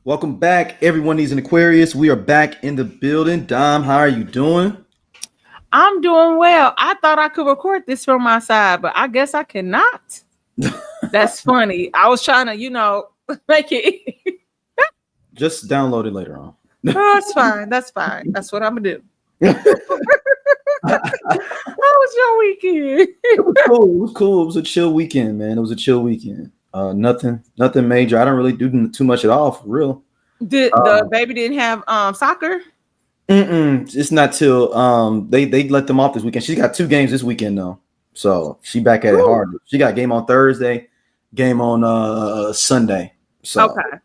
Welcome back. Everyone needs an Aquarius. We are back in the building. Dom, how are you doing? I'm doing well. I thought I could record this from my side, but I guess I cannot. That's funny. I was trying to, make it. Just download it later on. Oh, it's fine. That's fine. That's what I'm gonna do. How was your weekend? It was cool. It was cool. It was a chill weekend, man. It was a chill weekend. Nothing major. I don't really do too much at all, for real. Did the baby didn't have soccer? It's not till they let them off this weekend. She's got 2 games this weekend though, so she back at it hard. She got a game on Thursday, game on Sunday. So Okay,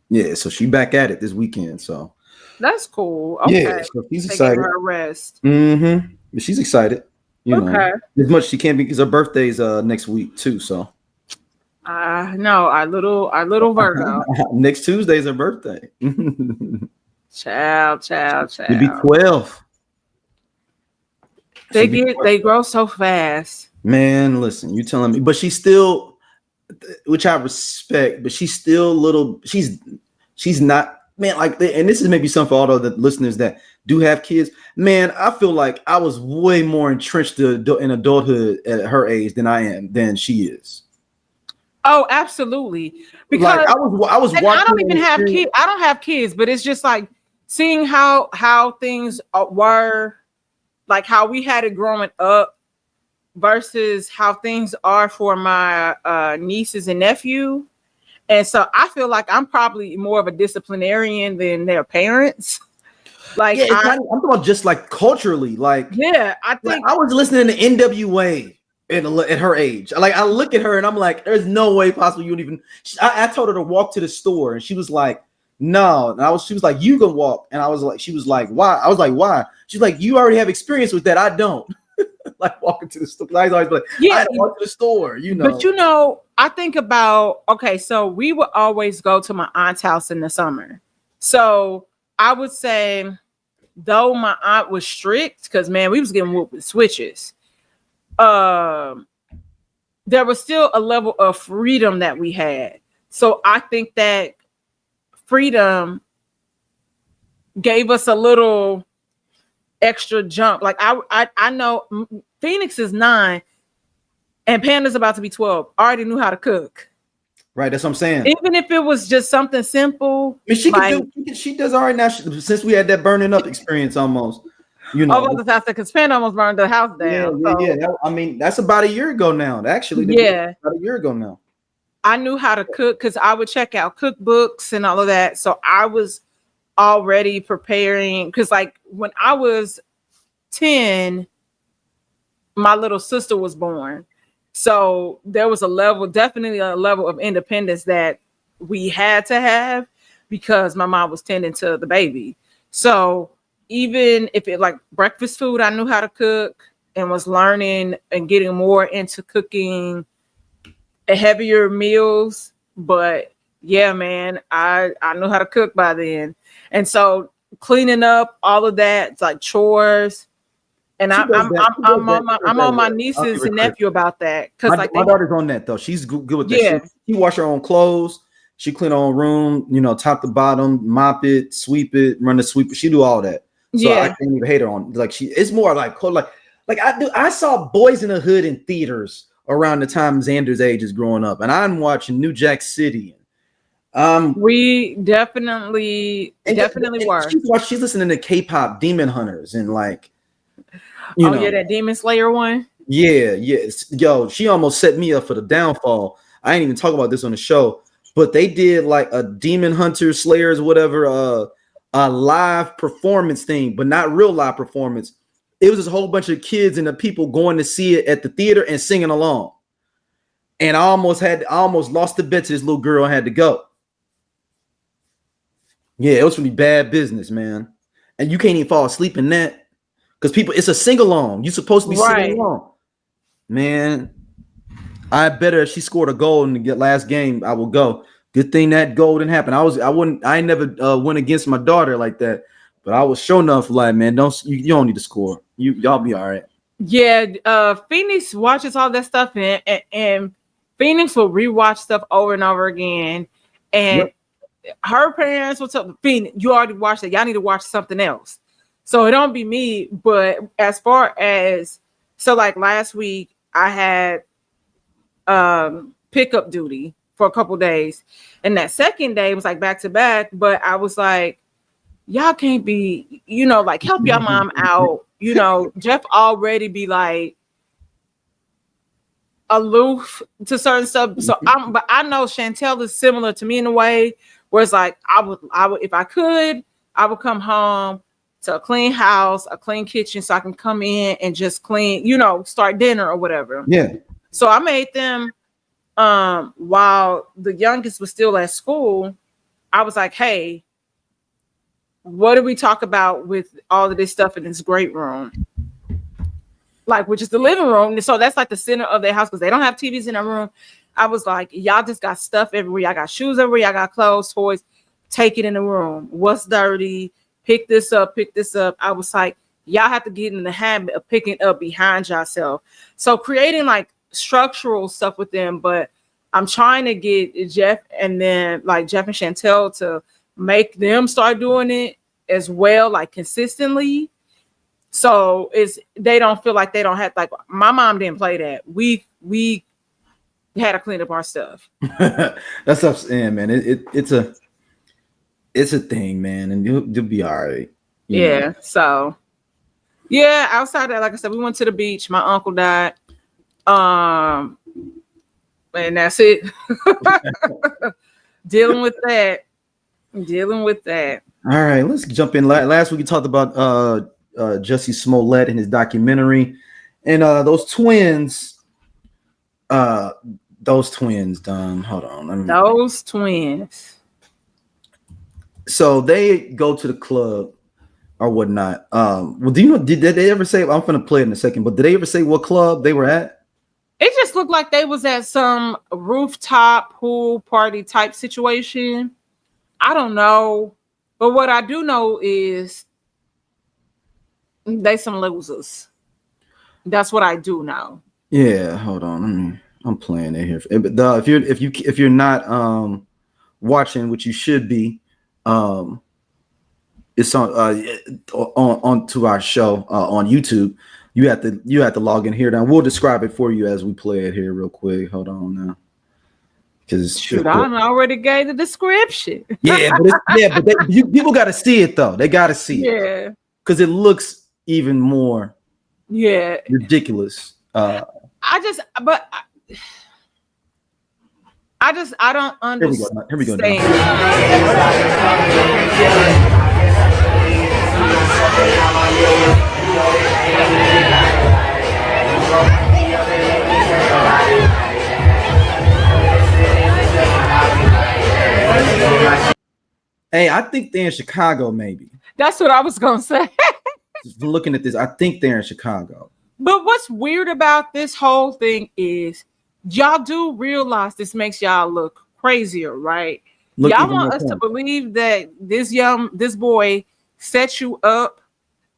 yeah, so she back at it this weekend. So that's cool. Okay, yeah, so she's taking excited. her a rest. But she's excited. You know, Okay. as much as she can be because her birthday's next week too. So No, our little Virgo. next Tuesday's her birthday. Child. It'll be 12. They grow so fast. Man, listen, you telling me, but she's still, which I respect, but she's still little. She's not, man. Like, and this is maybe something for all the listeners that do have kids. Man, I feel like I was way more entrenched in adulthood at her age than she is. Oh, absolutely. Because like, I was watching. I don't even have kids. I don't have kids, but it's just like seeing how things were, like how we had it growing up versus how things are for my nieces and nephew. And so I feel like I'm probably more of a disciplinarian than their parents. Like, yeah, I'm talking about just like culturally. Like, yeah, I think I was listening to NWA at her age. Like, I look at her and I'm like, there's no way possible you would even. I told her to walk to the store and she was like, no. And she was like, you can walk. And she was like, why? I was like, why? She's like, you already have experience with that. I don't. Like walking to the store. I always like, I don't walk to the store, But I think about, okay, so we would always go to my aunt's house in the summer. So I would say, though my aunt was strict, because man, we was getting whooped with switches. There was still a level of freedom that we had. So I think that freedom gave us a little extra jump. Like I know Phoenix is 9 and Panda's about to be 12. I already knew how to cook. Right, that's what I'm saying. Even if it was just something simple. I mean, she does all right now. Since we had that burning up experience almost. Over the house, because Panda almost burned the house down. Yeah. I mean, that's about a year ago now. Actually, about a year ago now. I knew how to cook because I would check out cookbooks and all of that. So I was already preparing, because like when I was 10, my little sister was born. So there was definitely a level of independence that we had to have because my mom was tending to the baby. So even if it like breakfast food, I knew how to cook and was learning and getting more into cooking heavier meals. But yeah, man, I knew how to cook by then. And so cleaning up all of that, it's like chores. And I'm on my nieces and nephew about that, because like my daughter's on that though. She's good with that. Yeah. She wash her own clothes. She clean her own room. Top to bottom, mop it, sweep it, run the sweeper. She do all that. So I can't even hate her on. Like it's more like I saw Boys in the Hood in theaters around the time Xander's age is growing up, and I'm watching New Jack City. We definitely were. She's listening to K-pop Demon Hunters and like. That Demon Slayer one. Yeah. Yo, she almost set me up for the downfall. I ain't even talk about this on the show, but they did like a Demon Hunter Slayers, whatever, a live performance thing, but not real live performance. It was just a whole bunch of kids and the people going to see it at the theater and singing along. And I almost lost the bet to this little girl and had to go. Yeah, it was really bad business, man. And you can't even fall asleep in that. Because it's a sing-along. You're supposed to be singing along. Man, I better if she scored a goal in the last game, I will go. Good thing that goal didn't happen. I never went against my daughter like that. But I was sure enough like, man, you don't need to score. Y'all be all right. Yeah, Phoenix watches all that stuff and Phoenix will rewatch stuff over and over again. And her parents will tell Phoenix, you already watched it. Y'all need to watch something else. So it don't be me. But as far as like last week, I had pickup duty for a couple days, and that second day was like back to back. But I was like, y'all can't be, like help your mom out. Jeff already be like aloof to certain stuff. So but I know Chantel is similar to me in a way where it's like I would if I could, I would come home to a clean house, a clean kitchen, so I can come in and just clean, start dinner or whatever. Yeah. So I made them while the youngest was still at school. I was like, hey, what do we talk about with all of this stuff in this great room? Like, which is the living room. So that's like the center of their house because they don't have TVs in their room. I was like, y'all just got stuff everywhere. Y'all got shoes everywhere. Y'all got clothes, toys. Take it in the room. What's dirty? Pick this up. Pick this up. I was like, y'all have to get in the habit of picking up behind yourself. So creating like structural stuff with them. But I'm trying to get Jeff and Chantel to make them start doing it as well, like consistently. So they don't feel like they don't have, like my mom didn't play that. We had to clean up our stuff. That's up, man. It's a thing, man, and you'll be all right. Yeah. So yeah, outside that, like I said, we went to the beach. My uncle died. And that's it. Dealing with that. All right, let's jump in. Last week we talked about Jussie Smollett and his documentary, and those twins, Don. Hold on, those twins. So they go to the club or whatnot. Well, do you know? Did they ever say? I'm gonna play it in a second, but did they ever say what club they were at? It just looked like they was at some rooftop pool party type situation. I don't know, but what I do know is they some losers. That's what I do know. Yeah, hold on. I'm playing it here. But if you're not watching, which you should be, it's on to our show on YouTube. You have to log in here. Now we'll describe it for you as we play it here real quick. Hold on now. Because I already gave the description. but people got to see it though. They got to see it. Yeah. Because it looks even more ridiculous. I don't understand. Here we go. Hey, I think they're in Chicago, maybe. That's what I was gonna say. Looking at this, I think they're in Chicago. But what's weird about this whole thing is y'all do realize this makes y'all look crazier, right? Y'all want us to believe that this boy set you up,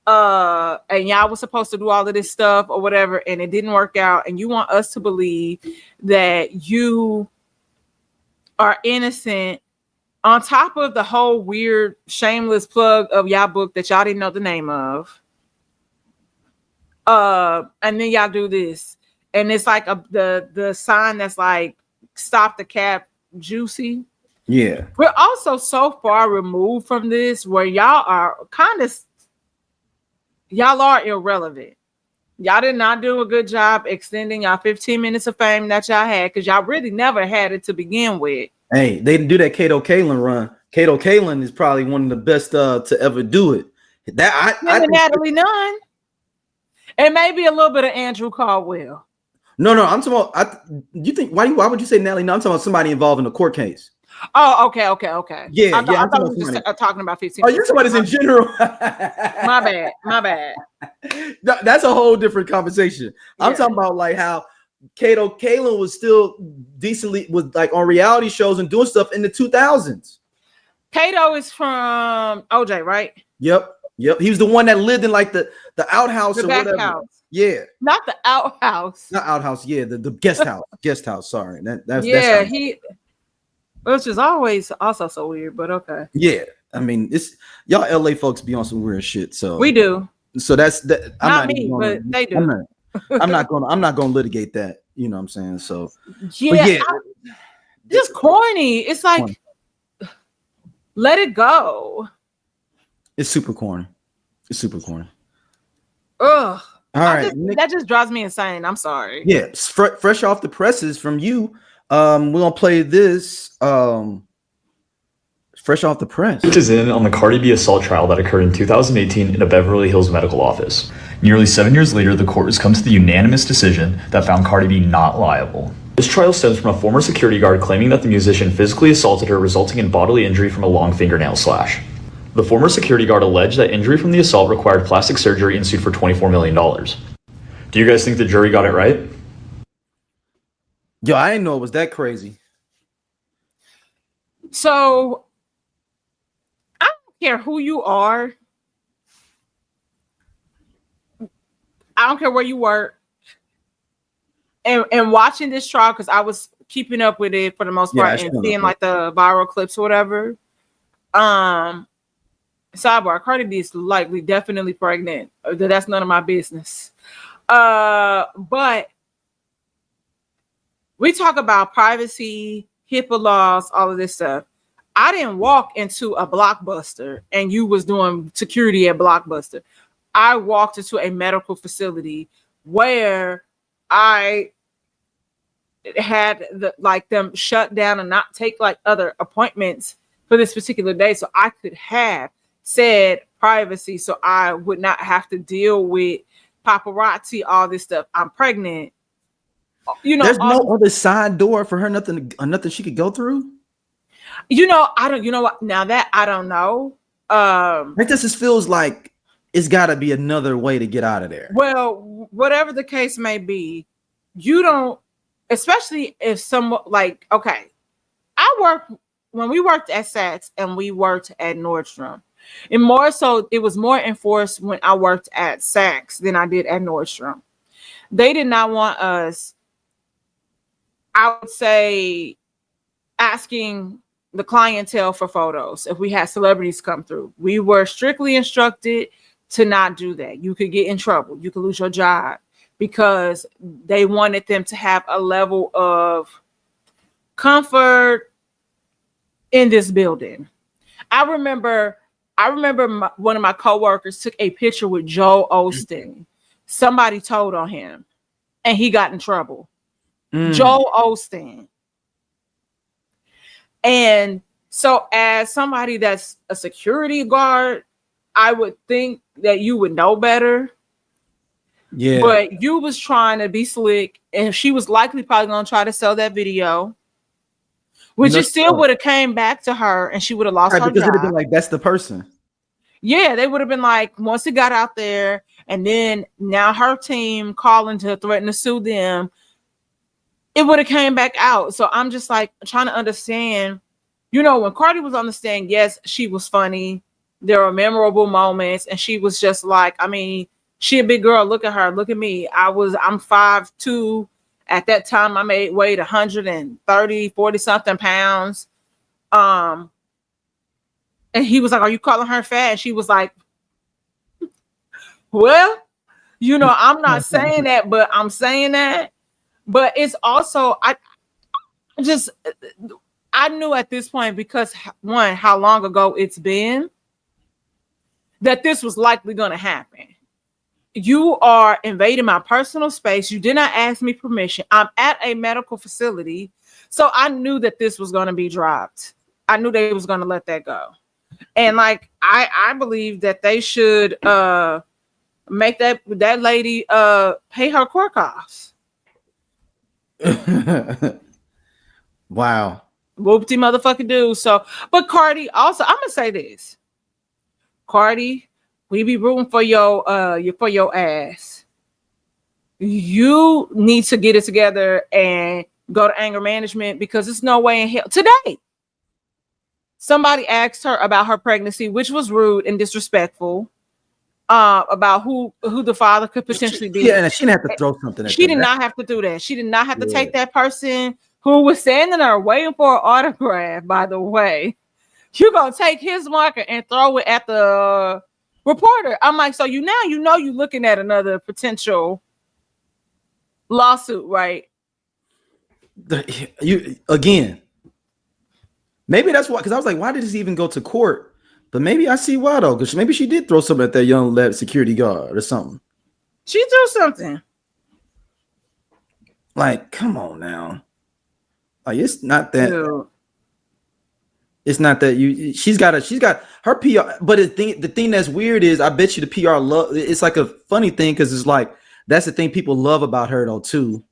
and y'all was supposed to do all of this stuff or whatever, and it didn't work out, and you want us to believe that you are innocent. On top of the whole weird, shameless plug of y'all book that y'all didn't know the name of. And then y'all do this. And it's like the sign that's like, stop the cap, juicy. Yeah. We're also so far removed from this where y'all are irrelevant. Y'all did not do a good job extending y'all 15 minutes of fame that y'all had because y'all really never had it to begin with. Hey, they didn't do that Kato Kaelin run. Kato Kaelin is probably one of the best to ever do it. I think Natalie Nunn, and maybe a little bit of Andrew Caldwell. No, I'm talking about. You think why would you say Natalie? No, I'm talking about somebody involved in a court case. Oh, okay. Yeah, I thought we were just talking about 15. Oh, you're somebody's in general. My bad. That's a whole different conversation. Yeah. I'm talking about like how Kato Kaelin was still decently like on reality shows and doing stuff in the 2000s. Kato is from OJ, right? Yep. He was the one that lived in like the outhouse the or back whatever. House. Yeah. Not the outhouse. Not outhouse. Yeah, the guest house. Guest house. Sorry. That's which is always also so weird, but okay. Yeah, I mean, it's y'all LA folks be on some weird shit. So We do. So that's that. Not me, but they do. I'm not gonna litigate that. You know what I'm saying? So Yeah, yeah, just corny. It's like corny. Let it go. It's super corny. It's super corny. Ugh. All right, that just drives me insane. I'm sorry. Yeah, fresh off the presses from you. We're gonna play this. Fresh off the press. Which is in on the Cardi B assault trial that occurred in 2018 in a Beverly Hills medical office. Nearly 7 years later, the court has come to the unanimous decision that found Cardi B not liable. This trial stems from a former security guard claiming that the musician physically assaulted her, resulting in bodily injury from a long fingernail slash. The former security guard alleged that injury from the assault required plastic surgery and sued for $24 million. Do you guys think the jury got it right? Yo, I didn't know it was that crazy. So I don't care who you are. I don't care where you work. And watching this trial, because I was keeping up with it for the most part and seeing like the viral clips or whatever. Sidebar, Cardi B is likely definitely pregnant. That's none of my business. But we talk about privacy, HIPAA laws, all of this stuff. I didn't walk into a Blockbuster and you was doing security at Blockbuster. I walked into a medical facility where I had them shut down and not take like other appointments for this particular day, so I could have said privacy, so I would not have to deal with paparazzi, all this stuff. I'm pregnant. You know, there's no other side door for her, nothing she could go through. You know, I don't. You know what? Now that I don't know. It just feels like it's got to be another way to get out of there. Well, whatever the case may be, you don't. Especially if someone like, okay, when we worked at Saks and we worked at Nordstrom, and more so, it was more enforced when I worked at Saks than I did at Nordstrom. They did not want us, I would say, asking the clientele for photos if we had celebrities come through. We were strictly instructed to not do that. You could get in trouble. You could lose your job because they wanted them to have a level of comfort in this building. I remember one of my coworkers took a picture with Joel Osteen. Somebody told on him and he got in trouble. Joel Osteen. And so as somebody that's a security guard, I would think that you would know better. Yeah. But you was trying to be slick, and she was likely probably going to try to sell that video, which it still would have came back to her, and she would have lost her job. Because it would have been like, that's the person. Yeah, they would have been like, once it got out there, and then now her team calling to threaten to sue them, it would have came back out. So I'm just like trying to understand, you know, when Cardi was on the stand, yes, she was funny. There were memorable moments, and she was just like, I mean, she a big girl. Look at her. Look at me. I'm 5'2". At that time, I weighed 130, 40 something pounds. And he was like, are you calling her fat? And she was like, well, you know, I'm not saying that, but I'm saying that. But it's also, I knew at this point, because one, how long ago it's been, that this was likely going to happen. You are invading my personal space. You did not ask me permission. I'm at a medical facility. So I knew that this was going to be dropped. I knew they was going to let that go. And like, I believe that they should make that lady pay her court costs. Wow. Whoopty motherfucking do. So, but Cardi also, I'm gonna say this. Cardi, we be rooting for your ass. You need to get it together and go to anger management, because there's no way in hell. Today, somebody asked her about her pregnancy, which was rude and disrespectful. About who the father could potentially be. Yeah, and she didn't have to throw something at She did not have to do that. She did not have to take that person who was standing there waiting for an autograph, by the way, you're going to take his marker and throw it at the reporter. I'm like, so you know you're looking at another potential lawsuit, right? You again. Maybe that's why, because I was like, why did this even go to court? But maybe I see why though, because maybe she did throw something at that young lad security guard or something. She threw something. Like, come on now. Like, it's not that. Dude. It's not that she's got her PR. But the thing that's weird is, I bet you the PR love. It's like a funny thing because it's like that's the thing people love about her though too.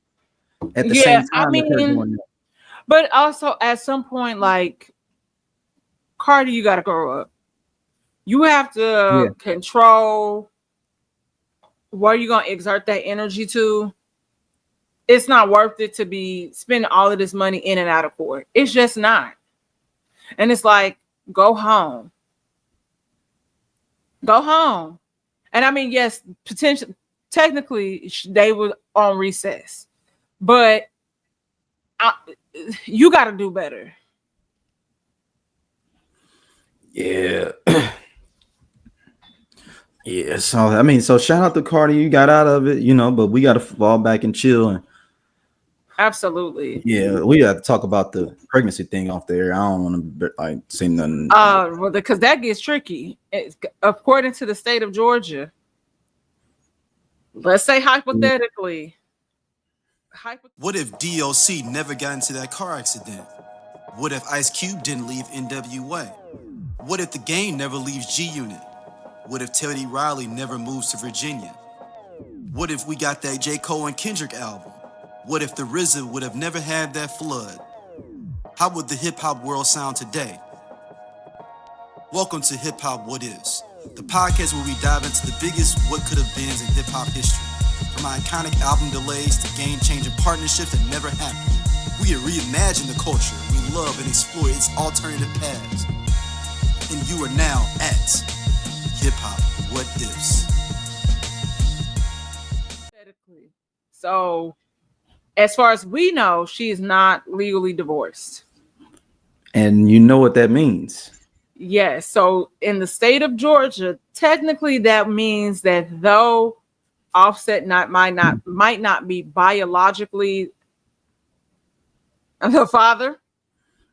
At the same time, I mean, but also at some point, like Cardi, you got to grow up. You have to control where you're gonna exert that energy to. It's not worth it to be spending all of this money in and out of court. It's just not. And it's like, go home. Go home. And I mean, yes, technically they were on recess, but you got to do better. Yeah. Yeah. So, I mean, so shout out to Cardi. You got out of it, but we got to fall back and chill. And absolutely. Yeah. We got to talk about the pregnancy thing off there. I don't want to say nothing. Well, because that gets tricky. According to the state of Georgia, let's say hypothetically. What if DOC never got into that car accident? What if Ice Cube didn't leave NWA? What if the game never leaves G-Unit? What if Teddy Riley never moves to Virginia? What if we got that J. Cole and Kendrick album? What if the RZA would have never had that flood? How would the hip-hop world sound today? Welcome to Hip Hop What Is, the podcast where we dive into the biggest what could have beens in hip-hop history. From iconic album delays to game-changing partnerships that never happened. We reimagine the culture we love and explore its alternative paths. And you are now at Hip Hop What Ifs. So, as far as we know, she is not legally divorced. And you know what that means. Yes. So, in the state of Georgia, technically that means that though Offset might not be biologically the father,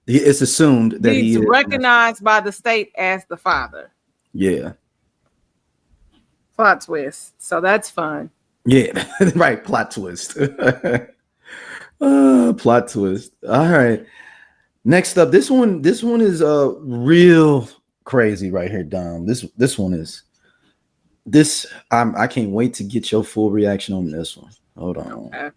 it's assumed that he's recognized by the state as the father. Yeah. Plot twist. So that's fun. Yeah, right. Plot twist. Plot twist. All right. Next up, this one is real crazy right here, Dom. This one is. I can't wait to get your full reaction on this one. Hold on. Okay.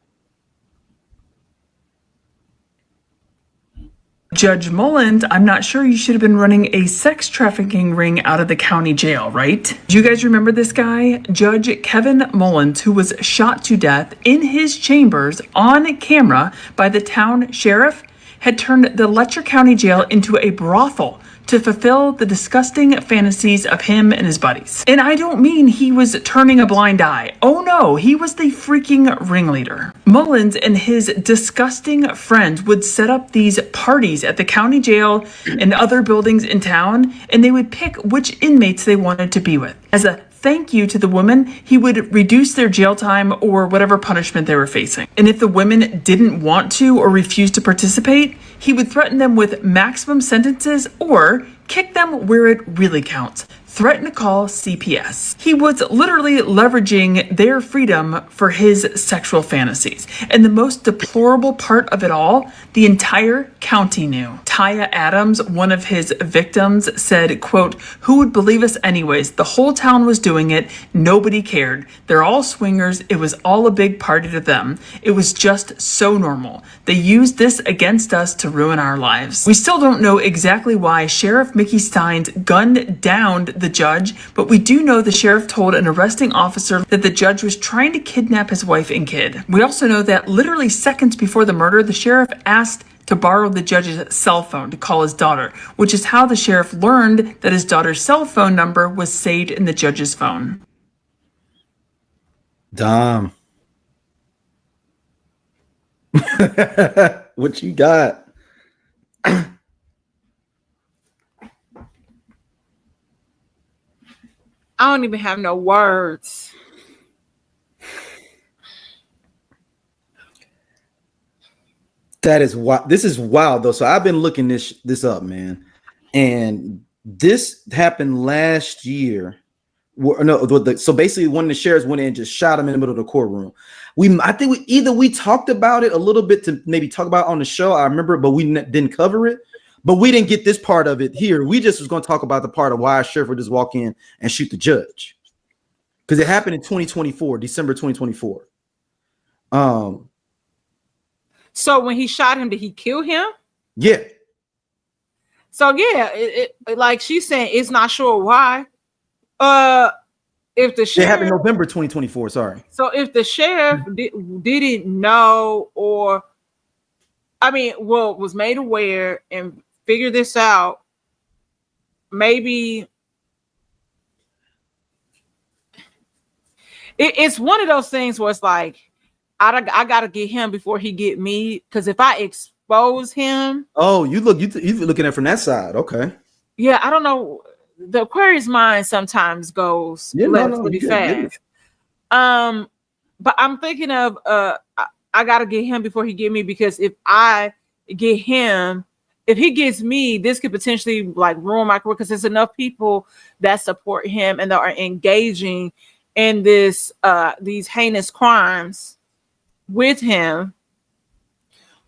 Judge Mullins, I'm not sure you should have been running a sex trafficking ring out of the county jail, right? Do you guys remember this guy? Judge Kevin Mullins, who was shot to death in his chambers on camera by the town sheriff, had turned the Letcher County Jail into a brothel to fulfill the disgusting fantasies of him and his buddies. And I don't mean he was turning a blind eye. Oh no, he was the freaking ringleader. Mullins and his disgusting friends would set up these parties at the county jail and other buildings in town, and they would pick which inmates they wanted to be with. As a thank you to the women, he would reduce their jail time or whatever punishment they were facing. And if the women didn't want to or refused to participate, he would threaten them with maximum sentences or kick them where it really counts. Threaten to call CPS. He was literally leveraging their freedom for his sexual fantasies. And the most deplorable part of it all, the entire county knew. Taya Adams, one of his victims, said, quote, "Who would believe us anyways? The whole town was doing it. Nobody cared. They're all swingers. It was all a big party to them. It was just so normal. They used this against us to ruin our lives." We still don't know exactly why Sheriff Mickey Steins gunned down the judge, but we do know the sheriff told an arresting officer that the judge was trying to kidnap his wife and kid. We also know that literally seconds before the murder, the sheriff asked to borrow the judge's cell phone to call his daughter, which is how the sheriff learned that his daughter's cell phone number was saved in the judge's phone. Dom. What you got? I don't even have no words. That is wild. This is wild though. So I've been looking this up, man, and this happened last year. So basically, one of the sheriffs went in and just shot him in the middle of the courtroom. I think we talked about it a little bit to maybe talk about on the show. I remember, but we didn't cover it. But we didn't get this part of it here. We just was going to talk about the part of why a sheriff would just walk in and shoot the judge, because it happened in 2024, December 2024. So when he shot him, did he kill him? Yeah. So yeah, it like she's saying, it's not sure why. If the sheriff, it happened November 2024. Sorry. So if the sheriff didn't know, or was made aware and figured this out, maybe it's one of those things where it's like, I gotta get him before he get me, because if I expose him. Oh, you're looking at it from that side. Okay. Yeah, I don't know. The Aquarius mind sometimes goes pretty fast. But I'm thinking of I gotta get him before he get me, because if I get him, if he gets me, this could potentially like ruin my career, because there's enough people that support him and that are engaging in this these heinous crimes with him,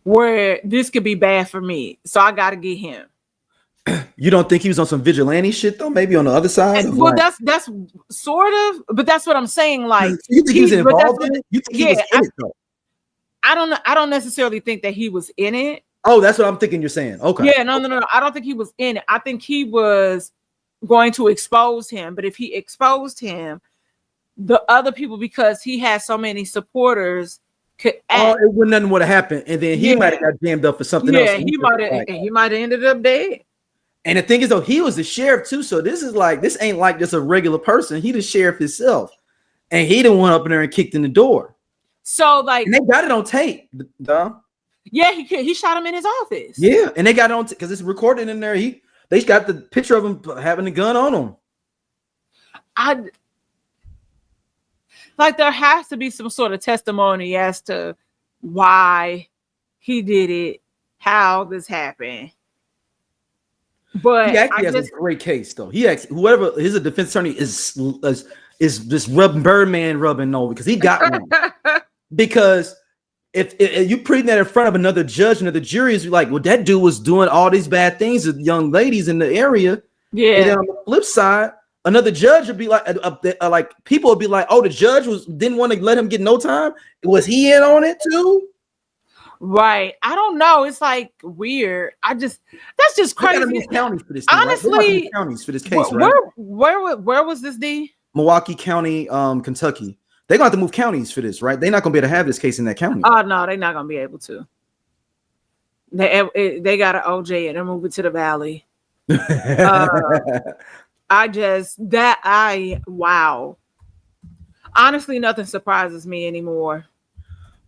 where this could be bad for me. So I gotta get him. You don't think he was on some vigilante shit though? Maybe on the other side? Well, that's sort of, but that's what I'm saying. Like, you think he was involved in it? You think he was in it though? I don't necessarily think that he was in it. Oh, that's what I'm thinking you're saying. Okay. Yeah, no. I don't think he was in it. I think he was going to expose him. But if he exposed him, the other people, because he has so many supporters, could act. Oh, nothing would have happened, and then he might have got jammed up for something else. Yeah, he might have ended up dead. And the thing is, though, he was the sheriff too. So this ain't like just a regular person. He the sheriff himself, and he didn't went up in there and kicked in the door. So like, and they got it on tape, Dom. Yeah, he shot him in his office. Yeah, and they got it on because it's recorded in there. They got the picture of him having the gun on him. Like, there has to be some sort of testimony as to why he did it, how this happened. But he actually has a great case, though. Whoever is a defense attorney is just Birdman rubbing over, because he got one. Because if you putting that in front of another judge and the jury is like, well, that dude was doing all these bad things with young ladies in the area. Yeah. And then on the flip side, another judge would be like people would be like, oh, the judge didn't want to let him get no time. Was he in on it too? Right. I don't know. It's like weird. That's just crazy. Counties for this thing, honestly, right? Counties for this case, right? Where was this D? Milwaukee County, Kentucky. They're gonna have to move counties for this, right? They're not gonna be able to have this case in that county. Oh no, they're not gonna be able to. They got an OJ and they're moving to the valley. Wow. Honestly, nothing surprises me anymore.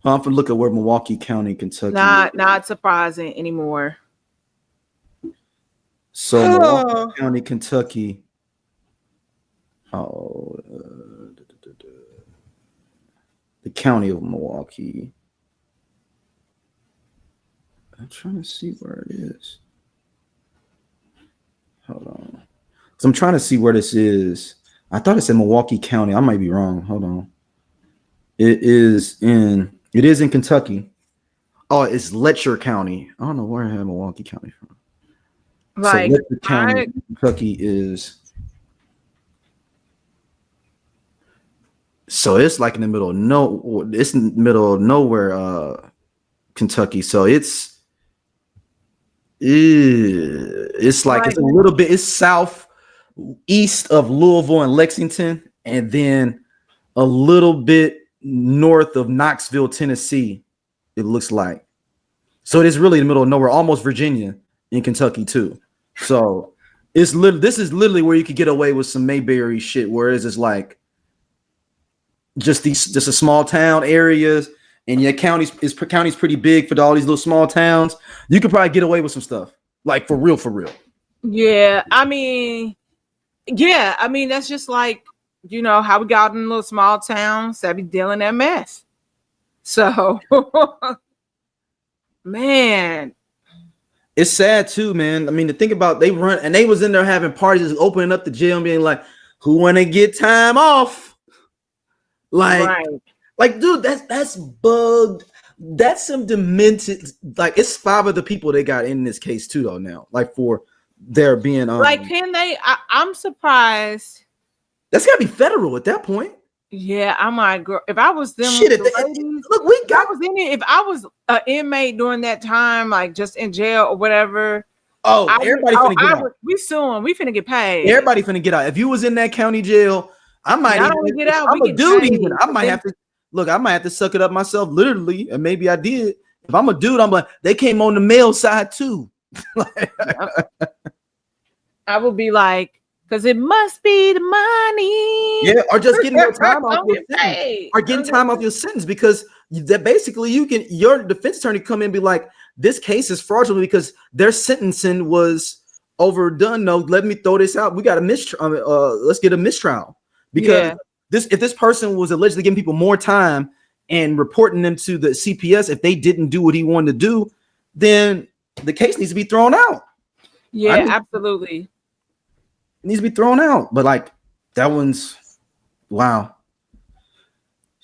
I'm gonna look at where Milwaukee County, Kentucky. Not surprising anymore. So Milwaukee County, Kentucky. The county of Milwaukee. I'm trying to see where it is. Hold on. So I'm trying to see where this is. I thought it said Milwaukee County. I might be wrong. Hold on. It is in Kentucky. Oh, it's Letcher County. I don't know where I have Milwaukee County from. Like, so Letcher County, Kentucky is. So it's like in the middle of nowhere, Kentucky. So it's like it's a little bit. It's southeast of Louisville and Lexington, and then a little bit north of Knoxville, Tennessee. It looks like. So it is really in the middle of nowhere, almost Virginia in Kentucky too. So this is literally where you could get away with some Mayberry shit, whereas it's like just a small town areas, and your county's pretty big for all these little small towns, you could probably get away with some stuff. Like for real. Yeah, I mean, that's just like, how we got in little small towns that be dealing that mess. So, man, it's sad too, man. I mean, to think about, they was in there having parties, just opening up the jail and being like, "Who want to get time off?" Like, dude, that's bugged. That's some demented. Like, it's 5 of the people they got in this case too, though. Now, like for there being like, can they? I'm surprised. That's gotta be federal at that point. Yeah, I'm like, girl, if I was them, Shit, look, if I was an inmate during that time, like just in jail or whatever. Oh, everybody finna get out. We suing. We finna get paid. Everybody finna get out. If you was in that county jail, I might even get out. I'm a dude. Even I might have to look. I might have to suck it up myself, literally, and maybe I did. If I'm a dude, I'm like, they came on the male side too. I would be like, because it must be the money. Yeah, or just getting more time off your sentence. Or getting time off your sentence, because that basically your defense attorney come in and be like, this case is fraudulent because their sentencing was overdone. No, let me throw this out. We got a mistrial. Let's get a mistrial. Because if this person was allegedly giving people more time and reporting them to the CPS if they didn't do what he wanted to do, then the case needs to be thrown out. Yeah, absolutely. It needs to be thrown out. But like that one's wow.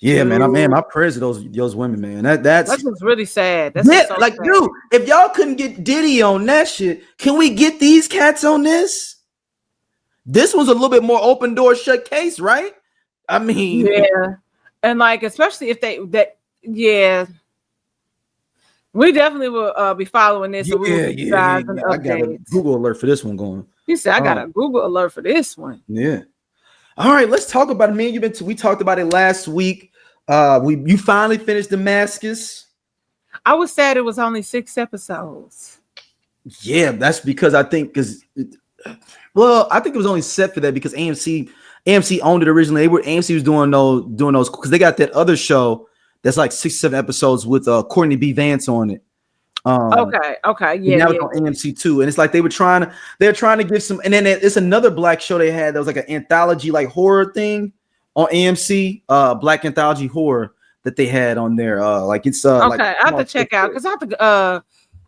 Yeah, man. My prayers to those women, man. That's just really sad. That's so like, sad. Dude, if y'all couldn't get Diddy on that shit, can we get these cats on this? This was a little bit more open door shut case, right? I mean, yeah, and like especially if we definitely will be following this. So I got a Google alert for this one going. He said, "I got a Google alert for this one." Yeah. All right, let's talk about it, man. We talked about it last week. You finally finished Damascus. I was sad it was only 6 episodes. Yeah, that's because I think it was only set for that because AMC owned it originally. AMC was doing those because they got that other show that's like 6-7 episodes with Courtney B. Vance on it. Okay, yeah. Now it's on AMC too, and it's like they're trying to give some. And then it's another black show they had that was like an anthology like horror thing on AMC, black anthology horror that they had on there. Like it's okay. I have to check out because I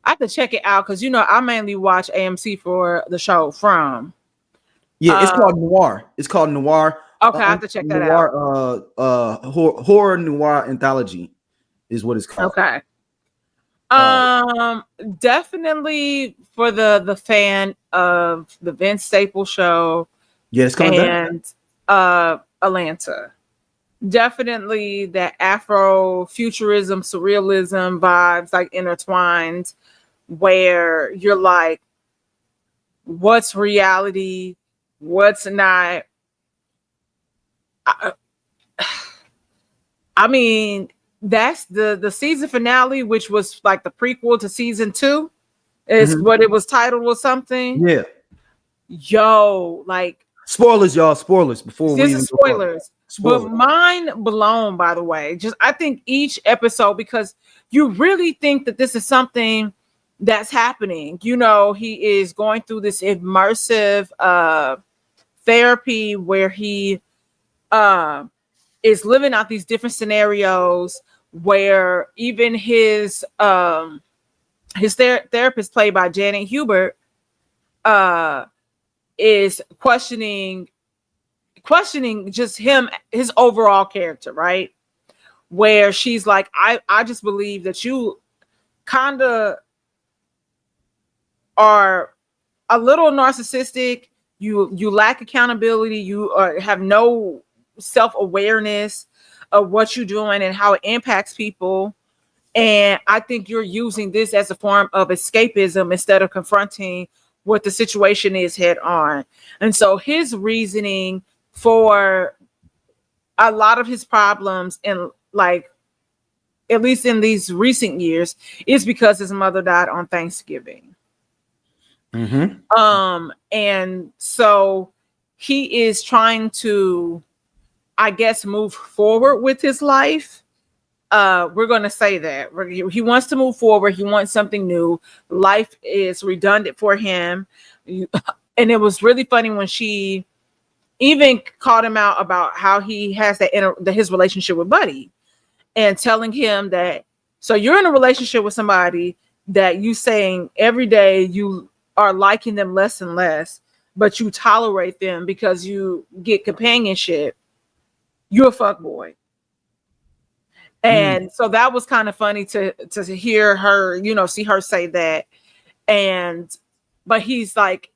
have to check it out because I mainly watch AMC for the show From. Yeah, it's called Noir. It's called Noir. Okay, I have to check that out. Horror noir anthology is what it's called. Okay. Definitely for the fan of the Vince Staples show. Yeah, it's coming back. Atlanta. Definitely that Afro futurism, surrealism vibes like intertwined, where you're like, what's reality, what's not. I mean, that's the season finale, which was like the prequel to season 2, is what it was titled or something. Yeah. Yo, like spoilers, y'all. Spoilers before this is spoilers. But mind blown, by the way. Just I think each episode, because you really think that this is something that's happening. He is going through this immersive therapy where he is living out these different scenarios where even his therapist, played by Janet Hubert, is questioning just his overall character, right? Where she's like, I just believe that you kind of are a little narcissistic. You lack accountability. You have no self-awareness of what you're doing and how it impacts people. And I think you're using this as a form of escapism instead of confronting what the situation is head on. And so his reasoning for a lot of his problems, in like at least in these recent years, is because his mother died on Thanksgiving. And so he is trying to, I guess, move forward with his life we're going to say that he wants to move forward. He wants something new. Life is redundant for him. And it was really funny when she even called him out about how he has his relationship with Buddy, and telling him that, so you're in a relationship with somebody that you saying every day you are liking them less and less, but you tolerate them because you get companionship. You're a fuckboy. And so that was kind of funny to hear her, see her say that. But he's like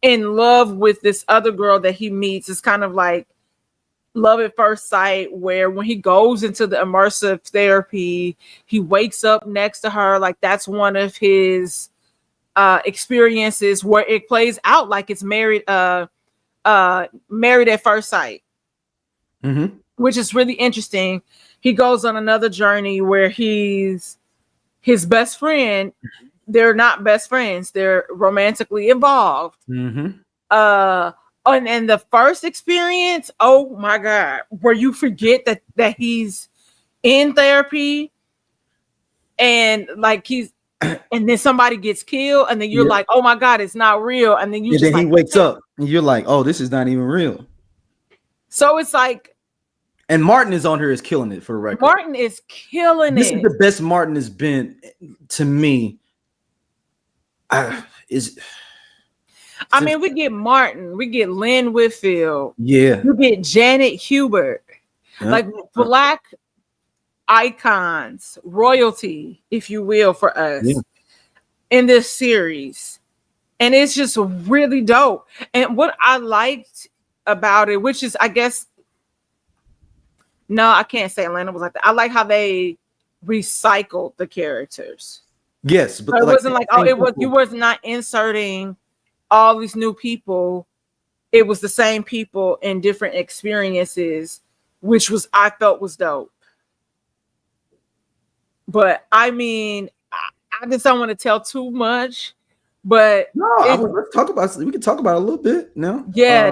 in love with this other girl that he meets. It's kind of like love at first sight, where when he goes into the immersive therapy, he wakes up next to her. Like that's one of his experiences where it plays out like it's married at first sight, which is really interesting. He goes on another journey where his best friend, they're not best friends, they're romantically involved. And the first experience, oh my God, where you forget that he's in therapy, and like and then somebody gets killed, and then you're like, oh my God, it's not real. And then he wakes up and you're like, oh, this is not even real. So it's like, and Martin is on here is killing it, for the record. Martin is killing this it. This is the best Martin has been to me. I mean, we get Martin, we get Lynn Whitfield. Yeah. You get Janet Hubert. Yep. Like Black icons, royalty, if you will, for us in this series. And it's just really dope. And what I liked about it, which is, I guess, no, I can't say Atlanta was like that. I like how they recycled the characters. Yes, but so it wasn't like, you was not inserting all these new people. It was the same people in different experiences, which I felt was dope. But I mean, I just don't want to tell too much. But let's talk about. We can talk about it a little bit now. Yeah,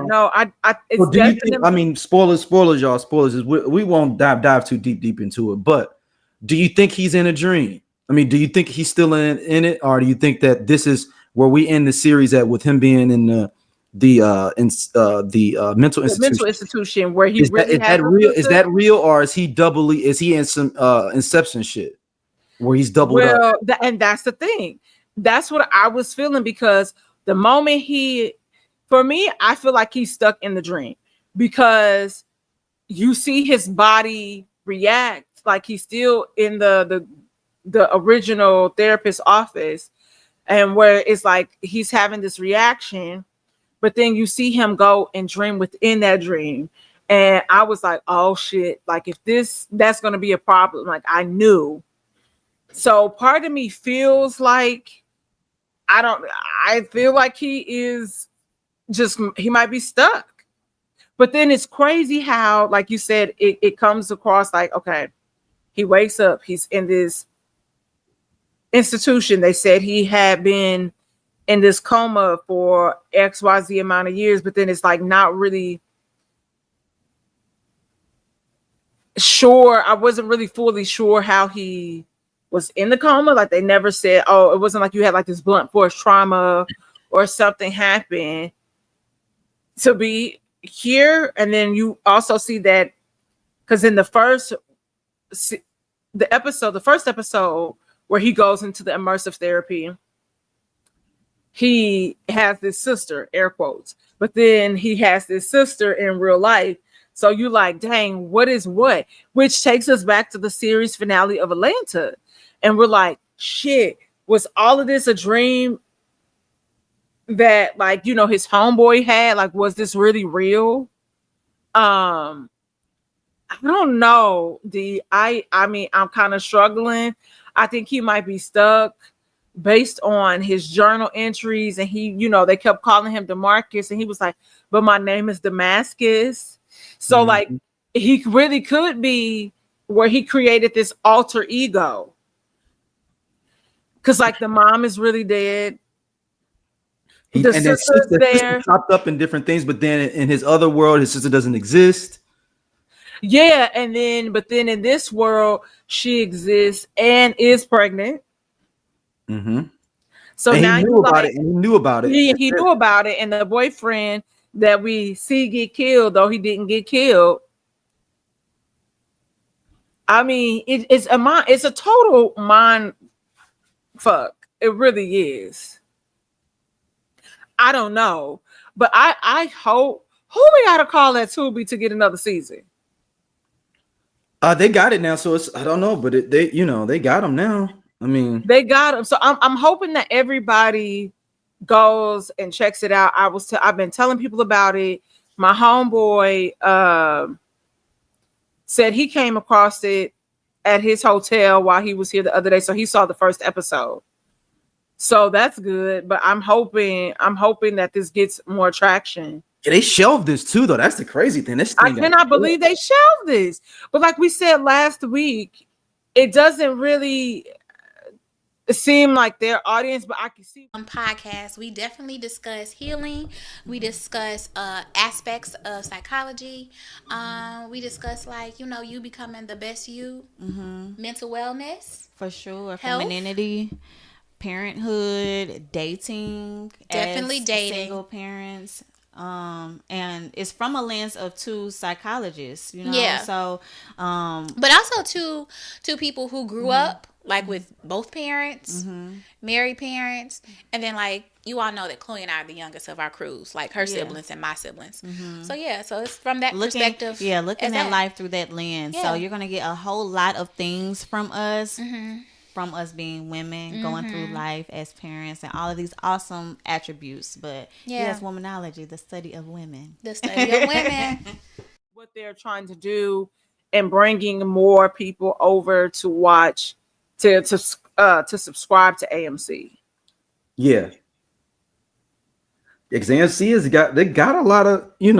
it's do you think? I mean, spoilers, y'all. Spoilers. We won't dive too deep into it. But do you think he's in a dream? I mean, do you think he's still in it, or do you think that this is where we end the series at, with him being in the mental institution, where he is that real? Is that real, or is he doubly? Is he in some Inception shit where he's doubled up? And that's the thing. That's what I was feeling, because the moment for me, I feel like he's stuck in the dream, because you see his body react like he's still in the original therapist's office, and where it's like he's having this reaction, but then you see him go and dream within that dream. And I was like, oh shit, like if that's going to be a problem, like I knew. So part of me feels like, I feel like he might be stuck. But then it's crazy how, like you said, it comes across like, okay, he wakes up, he's in this institution. They said he had been in this coma for XYZ amount of years, but then it's like not really sure. I wasn't really fully sure how he was in the coma. Like they never said, oh, it wasn't like you had like this blunt force trauma or something happened to be here. And then you also see that, because in the first episode where he goes into the immersive therapy, he has this sister, air quotes, but then he has this sister in real life. So you like, dang, what is what? Which takes us back to the series finale of Atlanta. And we're like, shit, was all of this a dream that, like, his homeboy had? Like, was this really real? I don't know. I mean, I'm kind of struggling. I think he might be stuck based on his journal entries. And he, they kept calling him Damascus. And he was like, but my name is Damascus. So like, he really could be where he created this alter ego. Because like the mom is really dead. The sister's there. Chopped up in different things, but then in his other world, his sister doesn't exist. Yeah, but then in this world, she exists and is pregnant. Mm-hmm. So And now he you knew about like, it. And he knew about it. he knew about it, and the boyfriend that we see get killed, though he didn't get killed. I mean, it's a total mind fuck. It really is. I don't know, but I hope who we gotta call that Tubi to get another season. They got it now, so it's I don't know, but they got them now. I mean, They got him, so I'm hoping that everybody goes and checks it out. I've been telling people about it. My homeboy said he came across it at his hotel while he was here the other day, so he saw the first episode. So that's good, but I'm hoping that this gets more traction. yeah, they shelved this too, though. That's the crazy thing. I cannot believe they shelved this. But like we said last week, it doesn't really seem like their audience, but I can see on podcast we definitely discuss healing, we discuss aspects of psychology, we discuss like you becoming the best you, mental wellness for sure, health. femininity, parenthood, dating, definitely as dating, single parents, and it's from a lens of two psychologists, Yeah. So but also two people who grew up like with both parents, married parents, and then like you all know that Chloe and I are the youngest of our crews, like her siblings and my siblings. So so it's from that perspective. Yeah, looking at that. life through that lens. Yeah. So you're gonna get a whole lot of things from us. From us being women, going through life as parents, and all of these awesome attributes. But yes, womanology, the study of women. The study of women. what they're trying to do and bringing more people over to watch to subscribe to AMC. Yeah. Because AMC they got a lot of, I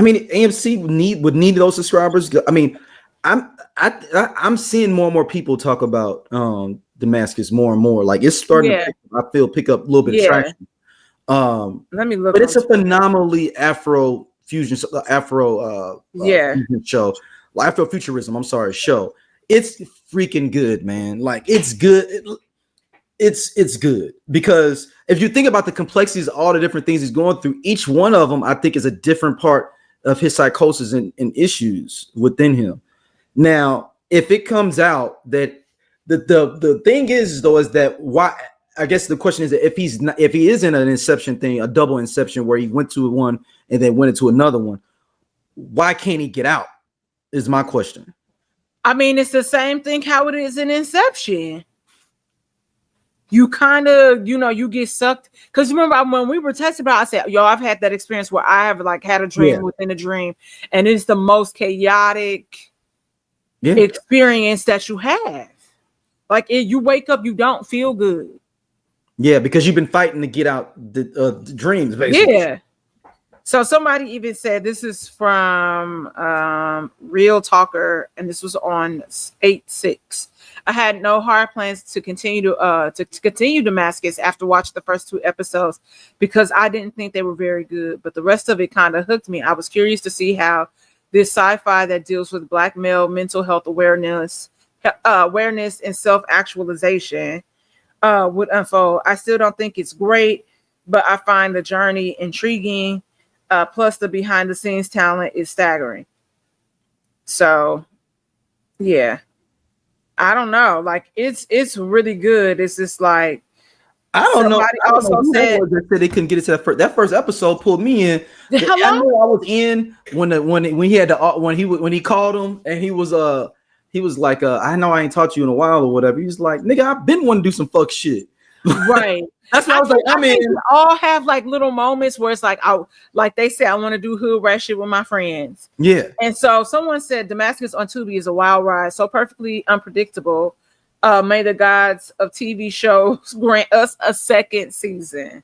mean, AMC would need those subscribers. I mean, I'm seeing more and more people talk about Damascus more and more. Like it's starting to pick up a little bit of traction. Let me look. But it's a phenomenally Afro fusion fusion show. Well, Afrofuturism, I'm sorry, show. It's freaking good, man. Like it's good. It's good because if you think about the complexities of all the different things he's going through, each one of them I think is a different part of his psychosis and issues within him. Now, if it comes out that the thing is though is that why, I guess the question is that if he is in an inception thing, a double inception where he went to one and then went into another one, why can't he get out? Is my question. I mean, it's the same thing how it is in Inception. You kind of, you get sucked. Because remember when we were testing about, I said, I've had that experience where I have like had a dream within a dream, and it's the most chaotic experience that you have. Like you wake up, you don't feel good. Yeah, because you've been fighting to get out the dreams, basically. Yeah. So somebody even said, this is from Real Talker, and this was on 8/6. I had no hard plans to continue Damascus after watching the first 2 episodes because I didn't think they were very good, but the rest of it kind of hooked me. I was curious to see how this sci-fi that deals with Black male mental health awareness and self-actualization would unfold. I still don't think it's great, but I find the journey intriguing. Plus the behind the scenes talent is staggering. So yeah, I don't know. Like it's really good. It's just like, I don't know. Somebody also said they couldn't get it to that first episode. Pulled me in. Hello? I knew I was in when he called him and he was like I know I ain't talked to you in a while or whatever. He was like, nigga, I've been wanting to do some fuck shit. Right. That's what I was like. I mean, we all have like little moments where it's like, like they say, I want to do hood rat shit with my friends. Yeah. And so someone said Damascus on Tubi is a wild ride, so perfectly unpredictable. May the gods of TV shows grant us a second season.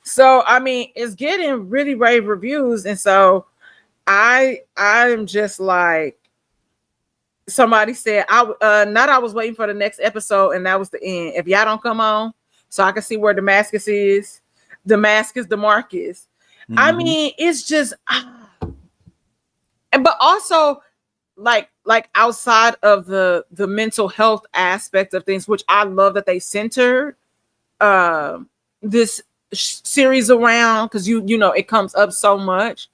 So I mean, it's getting really rave reviews, and so I'm just like, somebody said I was waiting for the next episode, and that was the end. If y'all don't come on, so I can see where Damascus is, Damascus. Mm-hmm. I mean, it's just but also like outside of the mental health aspect of things, which I love that they centered this series around, because you know it comes up so much.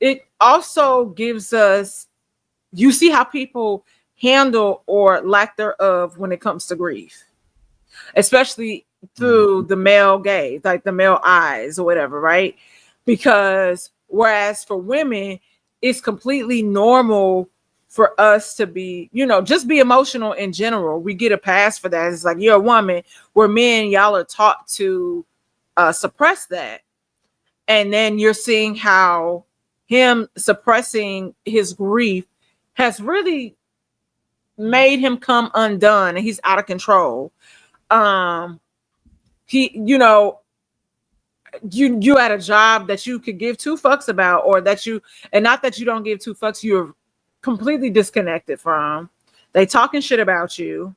It also gives us, you see how people handle or lack thereof when it comes to grief, especially through the male gaze, like the male eyes or whatever, right? Because whereas for women, it's completely normal for us to be, you know, just be emotional in general. We get a pass for that. It's like, you're a woman. Where men, y'all are taught to suppress that. And then you're seeing how him suppressing his grief has really made him come undone, and he's out of control. He, you know, you had a job that you could give two fucks about, or that you, and not that you don't give two fucks, you're completely disconnected from. They talking shit about you.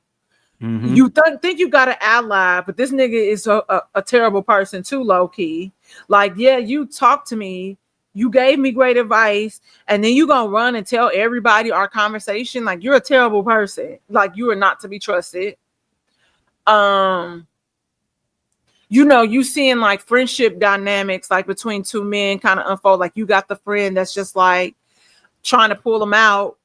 Mm-hmm. You think you got an ally, but this nigga is a terrible person too, low key. Like, yeah, you talked to me, you gave me great advice, and then you gonna run and tell everybody our conversation. Like, you're a terrible person. Like, you are not to be trusted. You know, you seeing like friendship dynamics like between two men kind of unfold. Like, you got the friend that's just like trying to pull them out.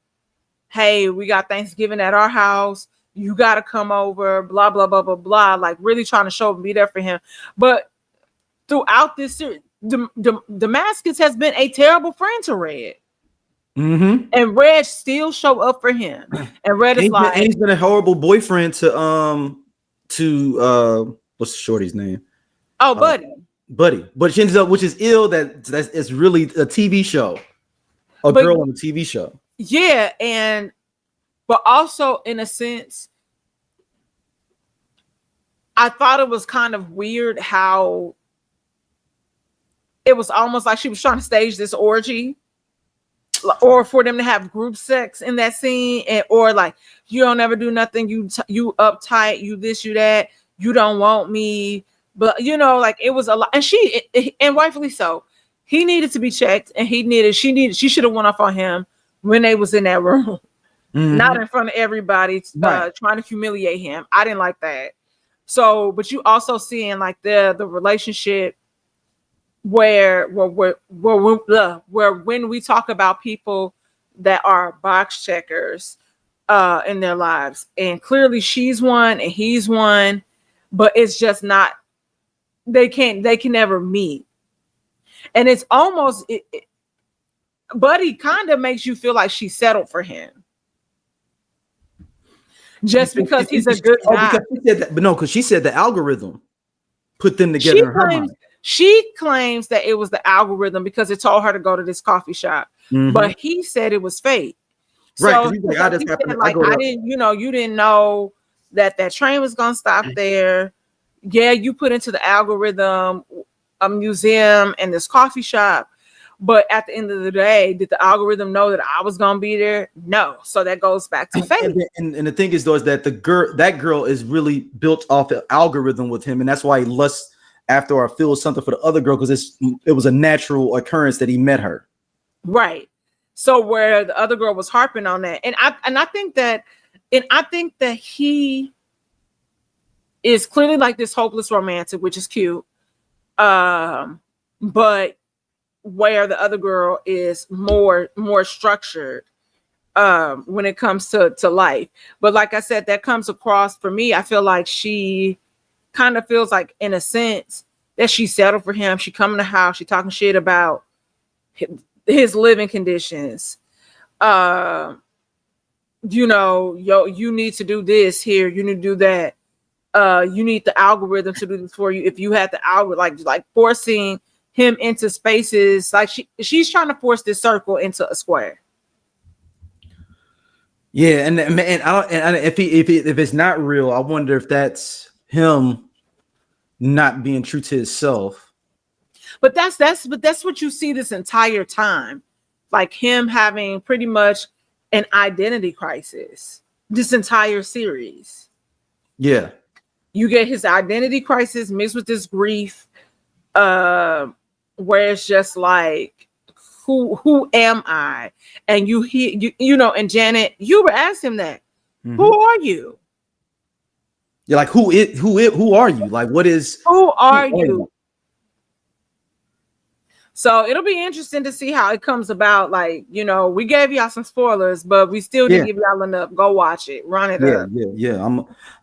Hey, we got Thanksgiving at our house. You got to come over, blah, blah, blah, blah, blah. Like, really trying to show up and be there for him. But throughout this series, Damascus has been a terrible friend to Red. Mm-hmm. And Red still show up for him. And Red is like... And he's been a horrible boyfriend to what's the shorty's name? Oh, Buddy. But she ends up, which is ill, that's it's really a TV show. Girl on a TV show. Yeah, but also in a sense, I thought it was kind of weird how it was almost like she was trying to stage this orgy, or for them to have group sex in that scene, or like, you don't ever do nothing, you uptight, you this, you that, you don't want me, but you know, like, it was a lot, and rightfully so. He needed to be checked, and she should have went off on him when they was in that room, not in front of everybody, trying to humiliate him. I didn't like that. So, but you also seeing like the relationship where when we talk about people that are box checkers in their lives, and clearly she's one and he's one, but it's just not, they can never meet. And it's almost Buddy kind of makes you feel like she settled for him just because he's a good guy. Because she said that, but no, because she said the algorithm put them together in her mind. She claims that it was the algorithm because it told her to go to this coffee shop, but he said it was fate. Right? So he's like, I just happened to, like, I didn't, you didn't know that train was gonna stop there. Yeah, you put into the algorithm a museum and this coffee shop, but at the end of the day, did the algorithm know that I was gonna be there? No. So that goes back to fate. And the thing is, though, is that that girl is really built off the algorithm with him, and that's why he lusts after or feels something for the other girl, because it was a natural occurrence that he met her. Right. So where the other girl was harping on that, and I think that he is clearly like this hopeless romantic, which is cute. But where the other girl is more structured when it comes to life. But like I said, that comes across for me. I feel like she kind of feels like, in a sense, that she settled for him. She come in the house, she talking shit about his living conditions. You need to do this here, you need to do that. You need the algorithm to do this for you. If you had the algorithm, like forcing him into spaces, like she's trying to force this circle into a square. Yeah, and if it's not real, I wonder if that's him not being true to himself. But that's what you see this entire time, like him having pretty much an identity crisis. This entire series. Yeah. You get his identity crisis mixed with this grief, where it's just like, who am I? And you know, and Janet, you were asking him that. Mhm. Who are you? You're like, who are you? Like, who are you? So it'll be interesting to see how it comes about. Like, you know, we gave y'all some spoilers, but we still didn't give y'all enough. Go watch it, run it up. Yeah.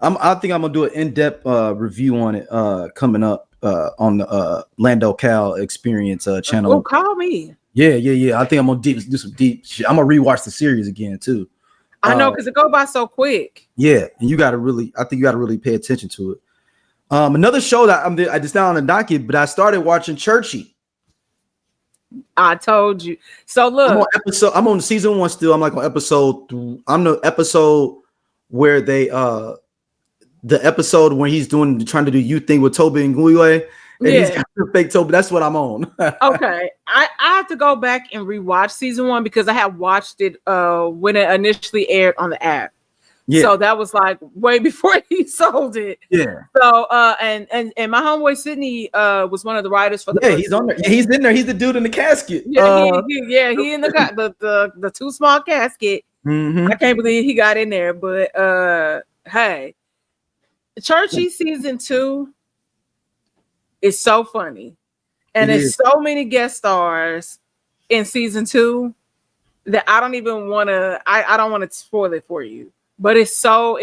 I think I'm gonna do an in-depth review on it coming up on the Lando Cal Experience channel. Oh, call me. Yeah. I think I'm gonna do some deep shit. I'm gonna rewatch the series again too. I know, because it go by so quick. Yeah, and I think you gotta really pay attention to it. Another show that I just down on the docket, but I started watching Churchy. I told you. So look, I'm on season 1 still. I'm like on episode 3. I'm the episode where they the episode when he's trying to do youth thing with Toby and Guiwe, and he's got the fake Toby. That's what I'm on. Okay. I have to go back and rewatch season 1 because I have watched it when it initially aired on the app. Yeah. So that was like way before he sold it. Yeah. So and my homeboy Sydney was one of the writers for the he's on there. Yeah, he's in there. He's the dude in the casket. Yeah, he in the too small casket. Mm-hmm. I can't believe he got in there. But hey, Churchy season 2 is so funny. And there's so many guest stars in season 2 that I don't even want to I don't want to spoil it for you. But it's so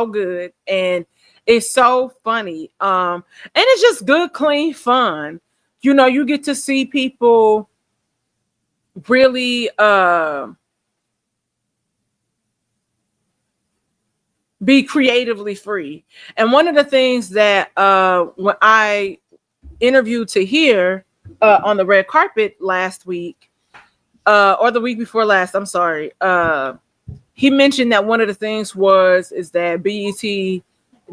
good and it's so funny. And it's just good, clean fun. You know, you get to see people really be creatively free. And one of the things that when I interviewed Tahir on the red carpet last week, or the week before last, I'm sorry, he mentioned that one of the things is that BET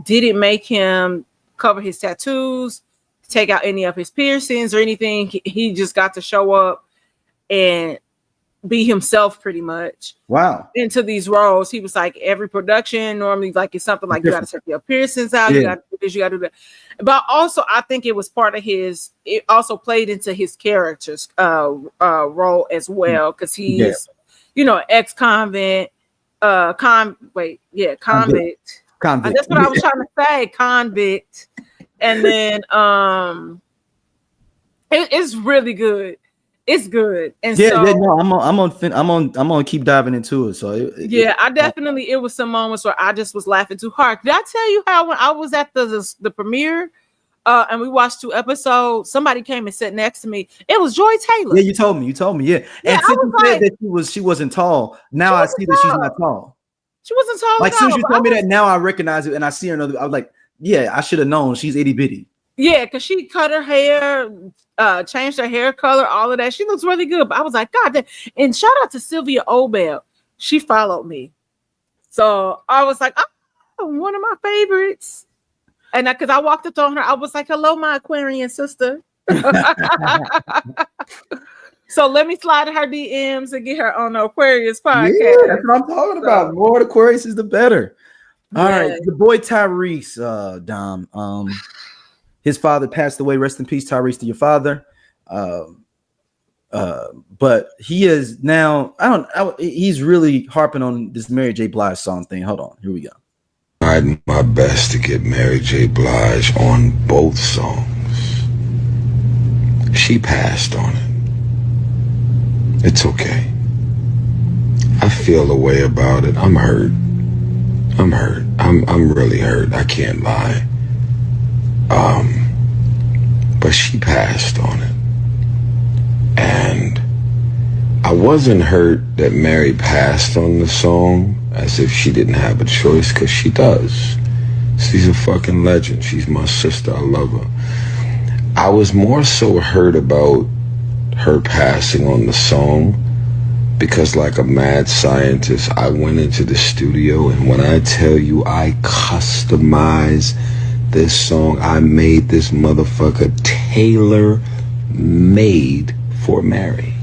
didn't make him cover his tattoos, take out any of his piercings or anything. He just got to show up and be himself pretty much. Wow. Into these roles. He was like, every production normally like it's something like you got to take your piercings out, you got to do this, you got to do that. But also I think it was part of it also played into his character's role as well, because he's you know, ex-convict. Convict. That's what I was trying to say. Convict. And then it's really good. It's good. And I'm on keep diving into it. So I definitely, it was some moments where I just was laughing too hard. Did I tell you how when I was at the premiere and we watched 2 episodes, somebody came and sat next to me. It was Joy Taylor. Yeah, you told me. Yeah. And since you said that she wasn't tall, now I see that she's not tall. She wasn't tall. Like, as soon as you told me that, now I recognize it and I see her another. I was like, yeah, I should have known she's itty bitty. Yeah, because she cut her hair, changed her hair color, all of that. She looks really good. But I was like, God damn. And shout out to Sylvia Obel. She followed me. So I was like, oh, one of my favorites. And because I walked up on her, I was like, hello, my Aquarian sister. So let me slide in her DMs and get her on the Aquarius podcast. Yeah, that's what I'm talking about. The more Aquarius is the better. All right, the boy Tyrese, Dom. His father passed away. Rest in peace, Tyrese, to your father. But he is now. He's really harping on this Mary J. Blige song thing. Hold on, here we go. I tried my best to get Mary J. Blige on both songs. She passed on it. It's okay. I feel a way about it. I'm hurt. I'm really hurt. I can't lie. But she passed on it. And I wasn't hurt that Mary passed on the song as if she didn't have a choice, because she does. She's a fucking legend. She's my sister. I love her. I was more so hurt about her passing on the song because, like a mad scientist, I went into the studio, and when I tell you I customized this song, I made this motherfucker tailor-made for Mary.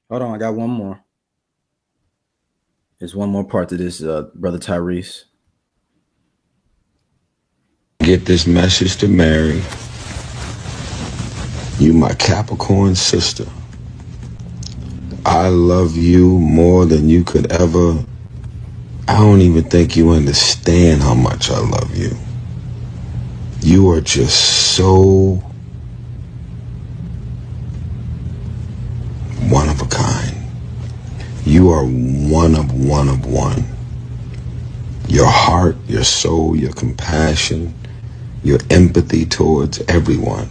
Hold on, I got one more. There's one more part to this, brother Tyrese. Get this message to Mary. You my Capricorn sister. I love you more than you could ever. I don't even think you understand how much I love you. You are just so one of a kind. You are one of one. Your heart, your soul, your compassion, your empathy towards everyone.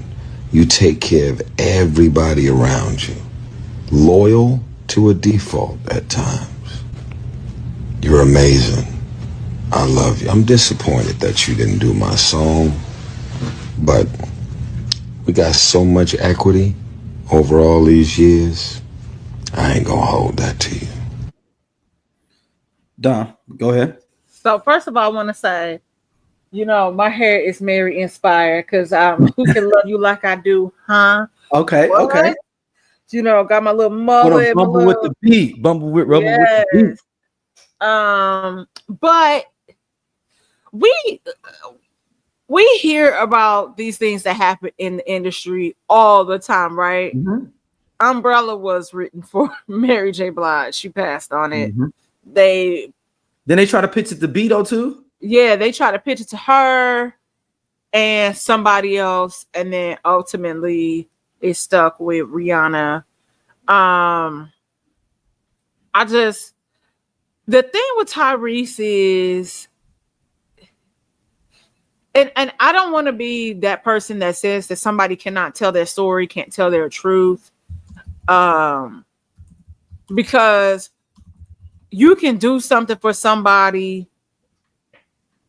You take care of everybody around you. Loyal to a default at times. You're amazing. I love you. I'm disappointed that you didn't do my song, but we got so much equity over all these years. I ain't gonna hold that to you. Don, go ahead. So first of all, I want to say, my hair is Mary inspired because who can love you like I do, huh? Okay, What? okay. Got my little Hold mullet, on, bumble with the beat. Bumble with rubble with the beat. But we hear about these things that happen in the industry all the time, right? Mm-hmm. Umbrella was written for Mary J. Blige. She passed on it. Mm-hmm. Then they try to pitch it to Beto too. Yeah, they try to pitch it to her and somebody else, and then ultimately it stuck with Rihanna. The thing with Tyrese is, and I don't want to be that person that says that somebody cannot tell their story, can't tell their truth, because you can do something for somebody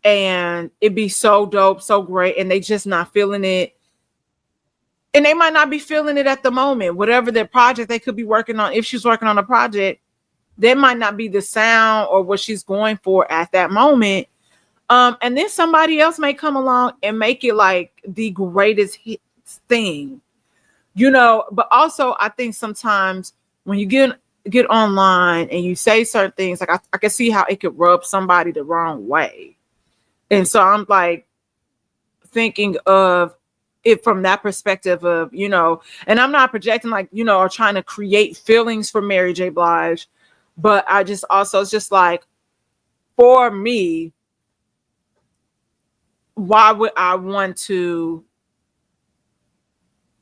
and it be so dope, so great, and they just not feeling it. And they might not be feeling it at the moment. Whatever their project they could be working on, if she's working on a project, that might not be the sound or what she's going for at that moment. And then somebody else may come along and make it like the greatest hit thing, But also, I think sometimes when you get online and you say certain things, like I can see how it could rub somebody the wrong way. And so I'm like thinking of it from that perspective of, and I'm not projecting like, or trying to create feelings for Mary J. Blige, but I just also, it's just like, for me, why would I want to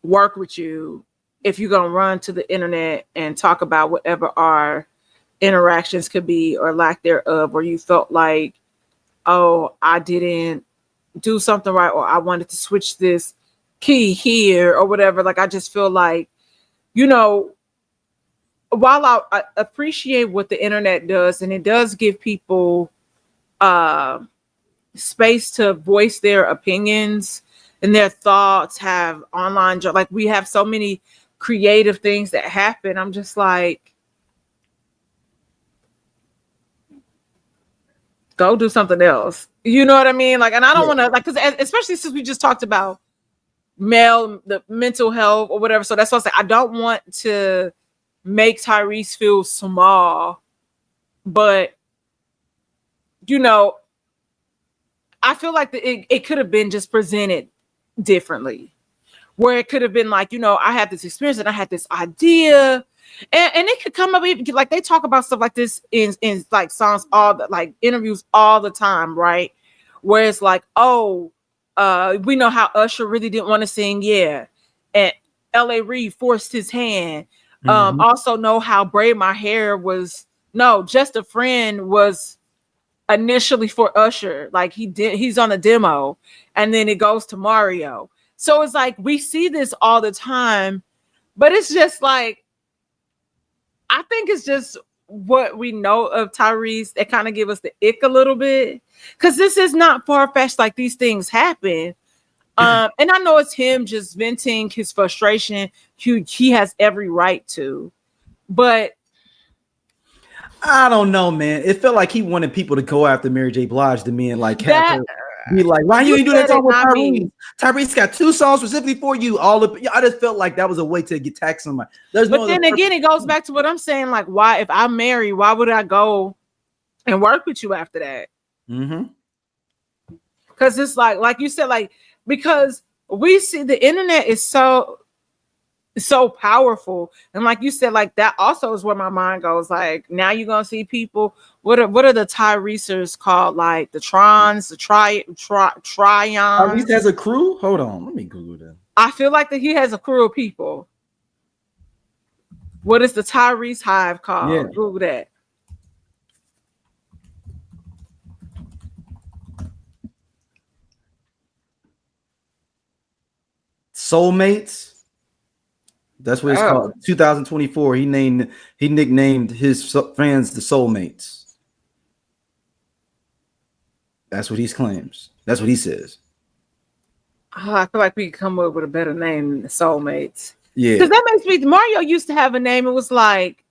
work with you if you're going to run to the internet and talk about whatever our interactions could be or lack thereof, or you felt like, oh, I didn't do something right, or I wanted to switch this key here or whatever. Like, I just feel like, while I appreciate what the internet does, and it does give people space to voice their opinions and their thoughts, have online, like we have so many creative things that happen. I'm just like, go do something else. You know what I mean? Like, and I don't want to, like, because especially since we just talked about the mental health or whatever. So that's what I say. I don't want to make Tyrese feel small, but I feel like it could have been just presented differently, where it could have been like, I had this experience and I had this idea, and it could come up, even like they talk about stuff like this in like songs, like interviews all the time, right? Where it's like, oh, we know how Usher really didn't want to sing, and L.A. Reid forced his hand. Also know how Braid My Hair was, no, Just a Friend was initially for Usher, like he's on a demo, and then it goes to Mario. So it's like we see this all the time, but it's just like, I think it's just what we know of Tyrese that kind of give us the ick a little bit, because this is not far-fetched. Like, these things happen, and I know it's him just venting his frustration. He has every right to, but I don't know, man. It felt like he wanted people to go after Mary J. Blige to me and like have her be like, why you ain't do that song with Tyrese? Tyrese got 2 songs specifically for you. I just felt like that was a way to get taxed somebody. But then again, it goes back to what I'm saying. Like, why, if I'm married, why would I go and work with you after that? Because it's like you said, like, because we see the internet is so so powerful. And like you said, like that also is where my mind goes. Like now you're gonna see people. What are the Tyresers called? Like the Trons, the Tryons. Tyrese has a crew. Hold on, let me Google that. I feel like that he has a crew of people. What is the Tyrese Hive called? Yeah. Google that. Soulmates. That's what it's called. 2024. He nicknamed his fans the Soulmates. That's what he claims. That's what he says. Oh, I feel like we could come up with a better name than the Soulmates. Yeah, because that makes me. Mario used to have a name. It was like,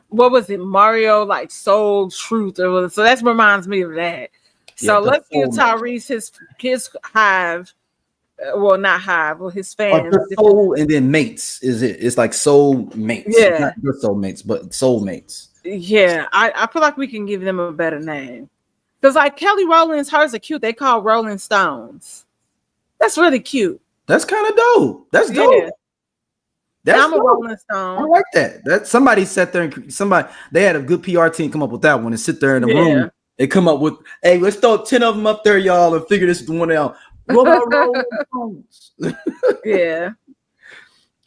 what was it? Mario like Soul Truth or whatever. So that reminds me of that. So let's give Tyrese his hive. Well, not hive. Well, his fans. Soul and then mates is it? It's like soul mates. Yeah, not your soulmates, but soulmates. Yeah, I feel like we can give them a better name. Because like Kelly Rowland's, hers are cute. They call Rolling Stones. That's really cute. That's kind of dope. That's dope. Yeah. I'm a dope. Rolling Stone. I like that. That somebody sat there and they had a good PR team come up with that one and sit there in the room. They come up with, hey, let's throw 10 of them up there, y'all, and figure this one out. What about Rolling Stones? Yeah.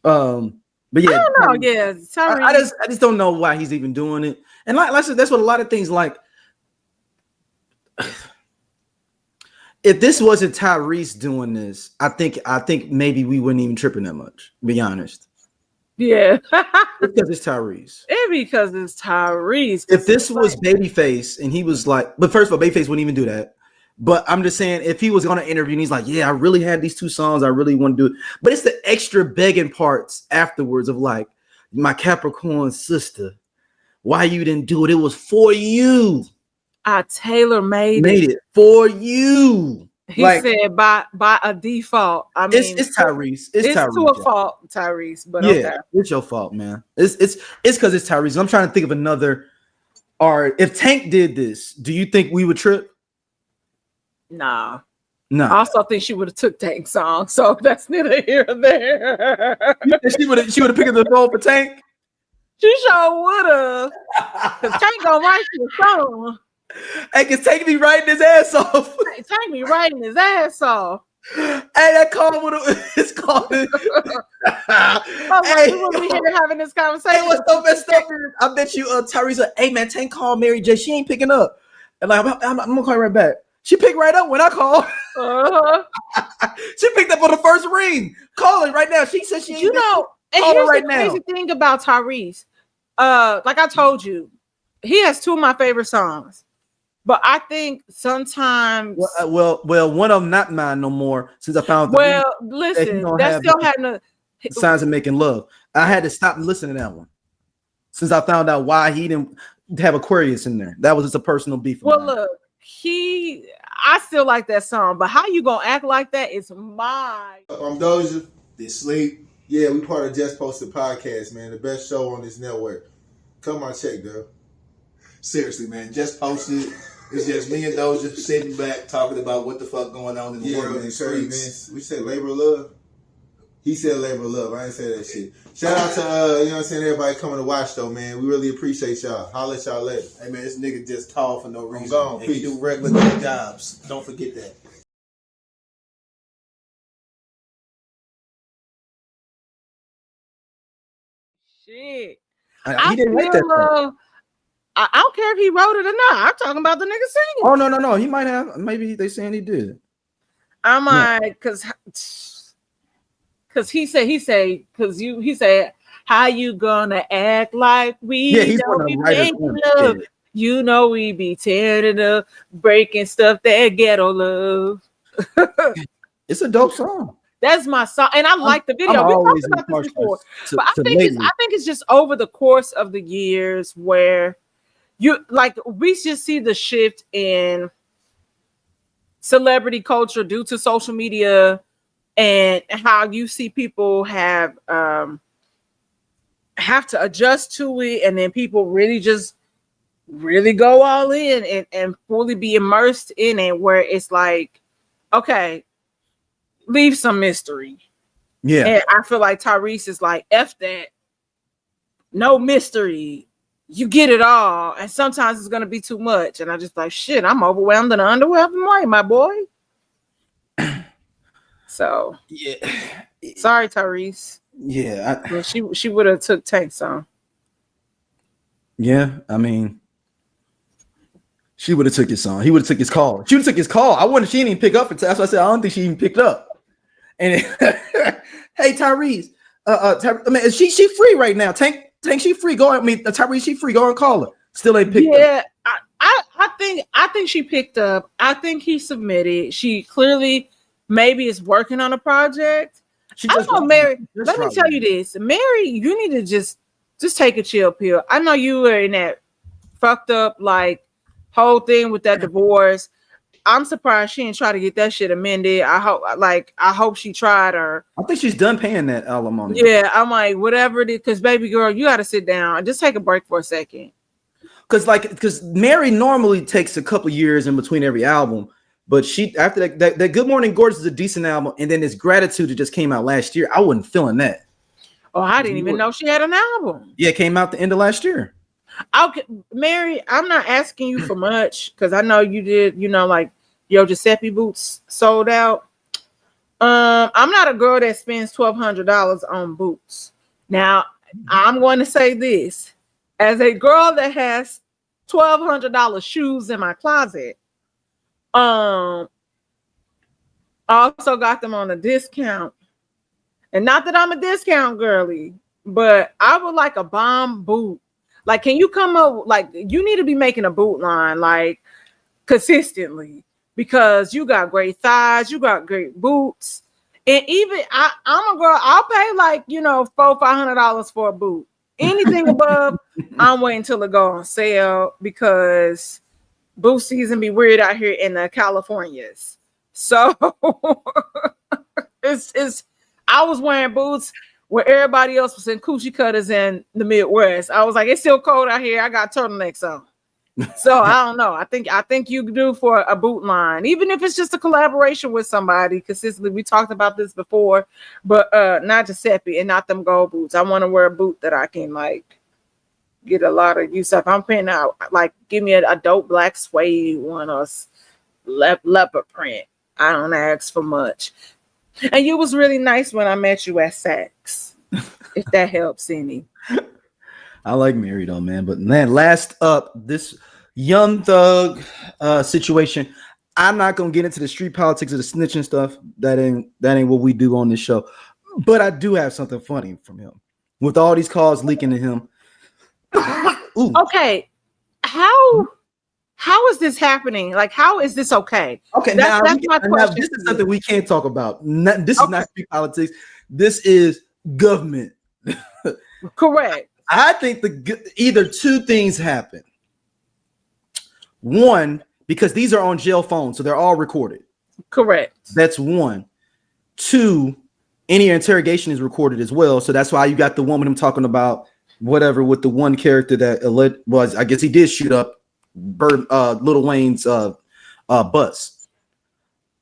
But yeah, I don't know. Yeah, sorry. I just don't know why he's even doing it. And like I said, that's what a lot of things like. If this wasn't Tyrese doing this, I think maybe we wouldn't even tripping that much. To be honest. Yeah. It's because it's Tyrese. It's because it's Tyrese. If this was Babyface and he was like, but first of all, Babyface wouldn't even do that. But I'm just saying, if he was going to interview and he's like, yeah, I really had these two songs, I really want to do it. But it's the extra begging parts afterwards of like, my Capricorn sister, why you didn't do it? It was for you. I tailor-made it for you. He said by a default. I mean, it's Tyrese. It's Tyrese, to a fault, Tyrese. But yeah, okay. It's your fault, man. It's because it's Tyrese. I'm trying to think of another. Or if Tank did this, do you think we would trip? Nah. No. I also think she would have took Tank's song, so that's neither here nor there. She would have picked up the phone for Tank. She sure would have. Because Tank gonna write you a song. Hey, cause Tank be writing his ass off. Tank be writing his ass off. Hey, that call would have. It's called. Hey, we wouldn't be here having this conversation. Hey, what's so messed up? I bet you, Tyrese. Hey, man, Tank called Mary J. She ain't picking up. And like, I'm gonna call her right back. She picked right up when I called. She picked up on the first ring. Call her right now. She said she. You know, and here's the crazy thing about Tyrese. Like I told you, he has two of my favorite songs. But I think sometimes, well, one of them not mine no more since I found. Listen, that's still having Signs of Making Love. I had to stop and listen to that one since I found out why he didn't have Aquarius in there. That was just a personal beef. Well, look, I still like that song, but how you gonna act like that is my. I'm Doja. They sleep. Yeah, we part of Just Posted Podcast, man. The best show on this network. Come on, check, though. Seriously, man. Just Posted. It's just me and Doja sitting back talking about what the fuck going on in the world and the streets. We said labor of love. He said labor of love. I ain't say that shit. Shout out to you know what I'm saying, everybody coming to watch though, man. We really appreciate y'all. Holla at y'all later. Hey man, this nigga just tall for no reason. I'm gone. And he do regular jobs. Don't forget that. Shit. He didn't write that song. I don't care if he wrote it or not. I'm talking about the nigga singing. Oh no. He might have. Maybe they saying he did. I'm like, cause he said, how you gonna act like we don't be making love? You know we be tearing up, breaking stuff that ghetto love. It's a dope song. That's my song, and I like the video. We talked about this before, but I think it's just over the course of the years where we just see the shift in celebrity culture due to social media and how you see people have to adjust to it, and then people really go all in and fully be immersed in it, where it's like, okay, leave some mystery. Yeah. And I feel like Tyrese is like, F that. No mystery. You get it all. And sometimes it's going to be too much. And I just like, shit, I'm overwhelmed and underwhelmed, my boy. So, yeah. Sorry, Tyrese. Yeah. Well, she would have took Tank's on. Yeah. I mean, she would have took his song. He would have took his call. She would have took his call. She didn't even pick up. That's why I said, I don't think she even picked up. And hey, Tyrese, I mean, is she free right now? Tank, she free. Tyrese, she free. Go and call her. Still ain't picked up. Yeah, I think she picked up. I think he submitted. She clearly maybe is working on a project. I don't know, Mary. Let me tell you this, Mary. You need to just take a chill pill. I know you were in that fucked up like whole thing with that divorce. I'm surprised she didn't try to get that shit amended. I hope she tried her. I think she's done paying that alimony. Yeah, I'm like, whatever it is, because baby girl, you got to sit down and just take a break for a second. Because Mary normally takes a couple years in between every album, but she after that Good Morning Gorgeous is a decent album, and then this Gratitude that just came out last year, I wasn't feeling that. Oh, I didn't even know she had an album. Yeah, it came out the end of last year. Okay, Mary, I'm not asking you for much because I know you did, like Yo Giuseppe boots sold out. I'm not a girl that spends $1,200 on boots. Now, I'm going to say this. As a girl that has $1,200 shoes in my closet, I also got them on a discount. And not that I'm a discount girly, but I would like a bomb boot. Like, can you come up, like, you need to be making a boot line, like, consistently, because you got great thighs, you got great boots. And even, I'm a girl, I'll pay like, $400-500 for a boot. Anything above, I'm waiting till it go on sale because boot season be weird out here in the Californias. So, I was wearing boots where everybody else was in coochie cutters in the Midwest. I was like, it's still cold out here. I got turtlenecks on. So I don't know. I think you do for a boot line, even if it's just a collaboration with somebody consistently. We talked about this before, but not Giuseppe and not them gold boots. I want to wear a boot that I can like get a lot of use of. I'm paying out, like, give me a dope black suede one or leopard print. I don't ask for much. And you was really nice when I met you at Saks, if that helps any. I like Mary though, man. But man, last up, this Young Thug situation. I'm not gonna get into the street politics of the snitching stuff. That ain't what we do on this show. But I do have something funny from him. With all these calls leaking to him. Okay. How is this happening? Like, how is this okay? Okay, that's my question. Now, this is something we can't talk about. This is not street politics. This is government. Correct. I think either two things happen. One, because these are on jail phones, so they're all recorded. Correct. That's one. Two, any interrogation is recorded as well. So that's why you got the one with him talking about whatever with the one character that was, I guess he did shoot up Lil Wayne's bus.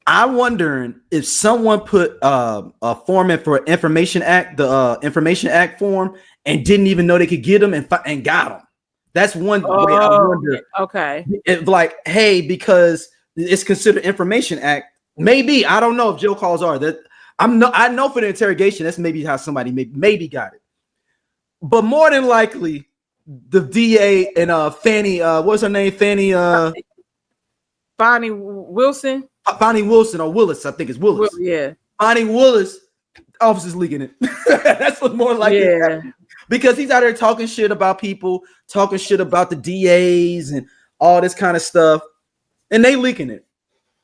I'm wondering if someone put a form in for Information Act, the Information Act form, and didn't even know they could get them and got them. That's one way I wonder. Okay. Like, hey, because it's considered Information Act. Maybe, I don't know if jail calls are that. I know for the interrogation, that's maybe how somebody maybe got it. But more than likely, the DA and Fannie, what's her name? Bonnie Wilson. Bonnie Wilson or Willis, I think it's Willis. Yeah. Bonnie Willis, officers leaking it. That's what more likely. Yeah. Because he's out there talking shit about people, talking shit about the DAs and all this kind of stuff, and they leaking it.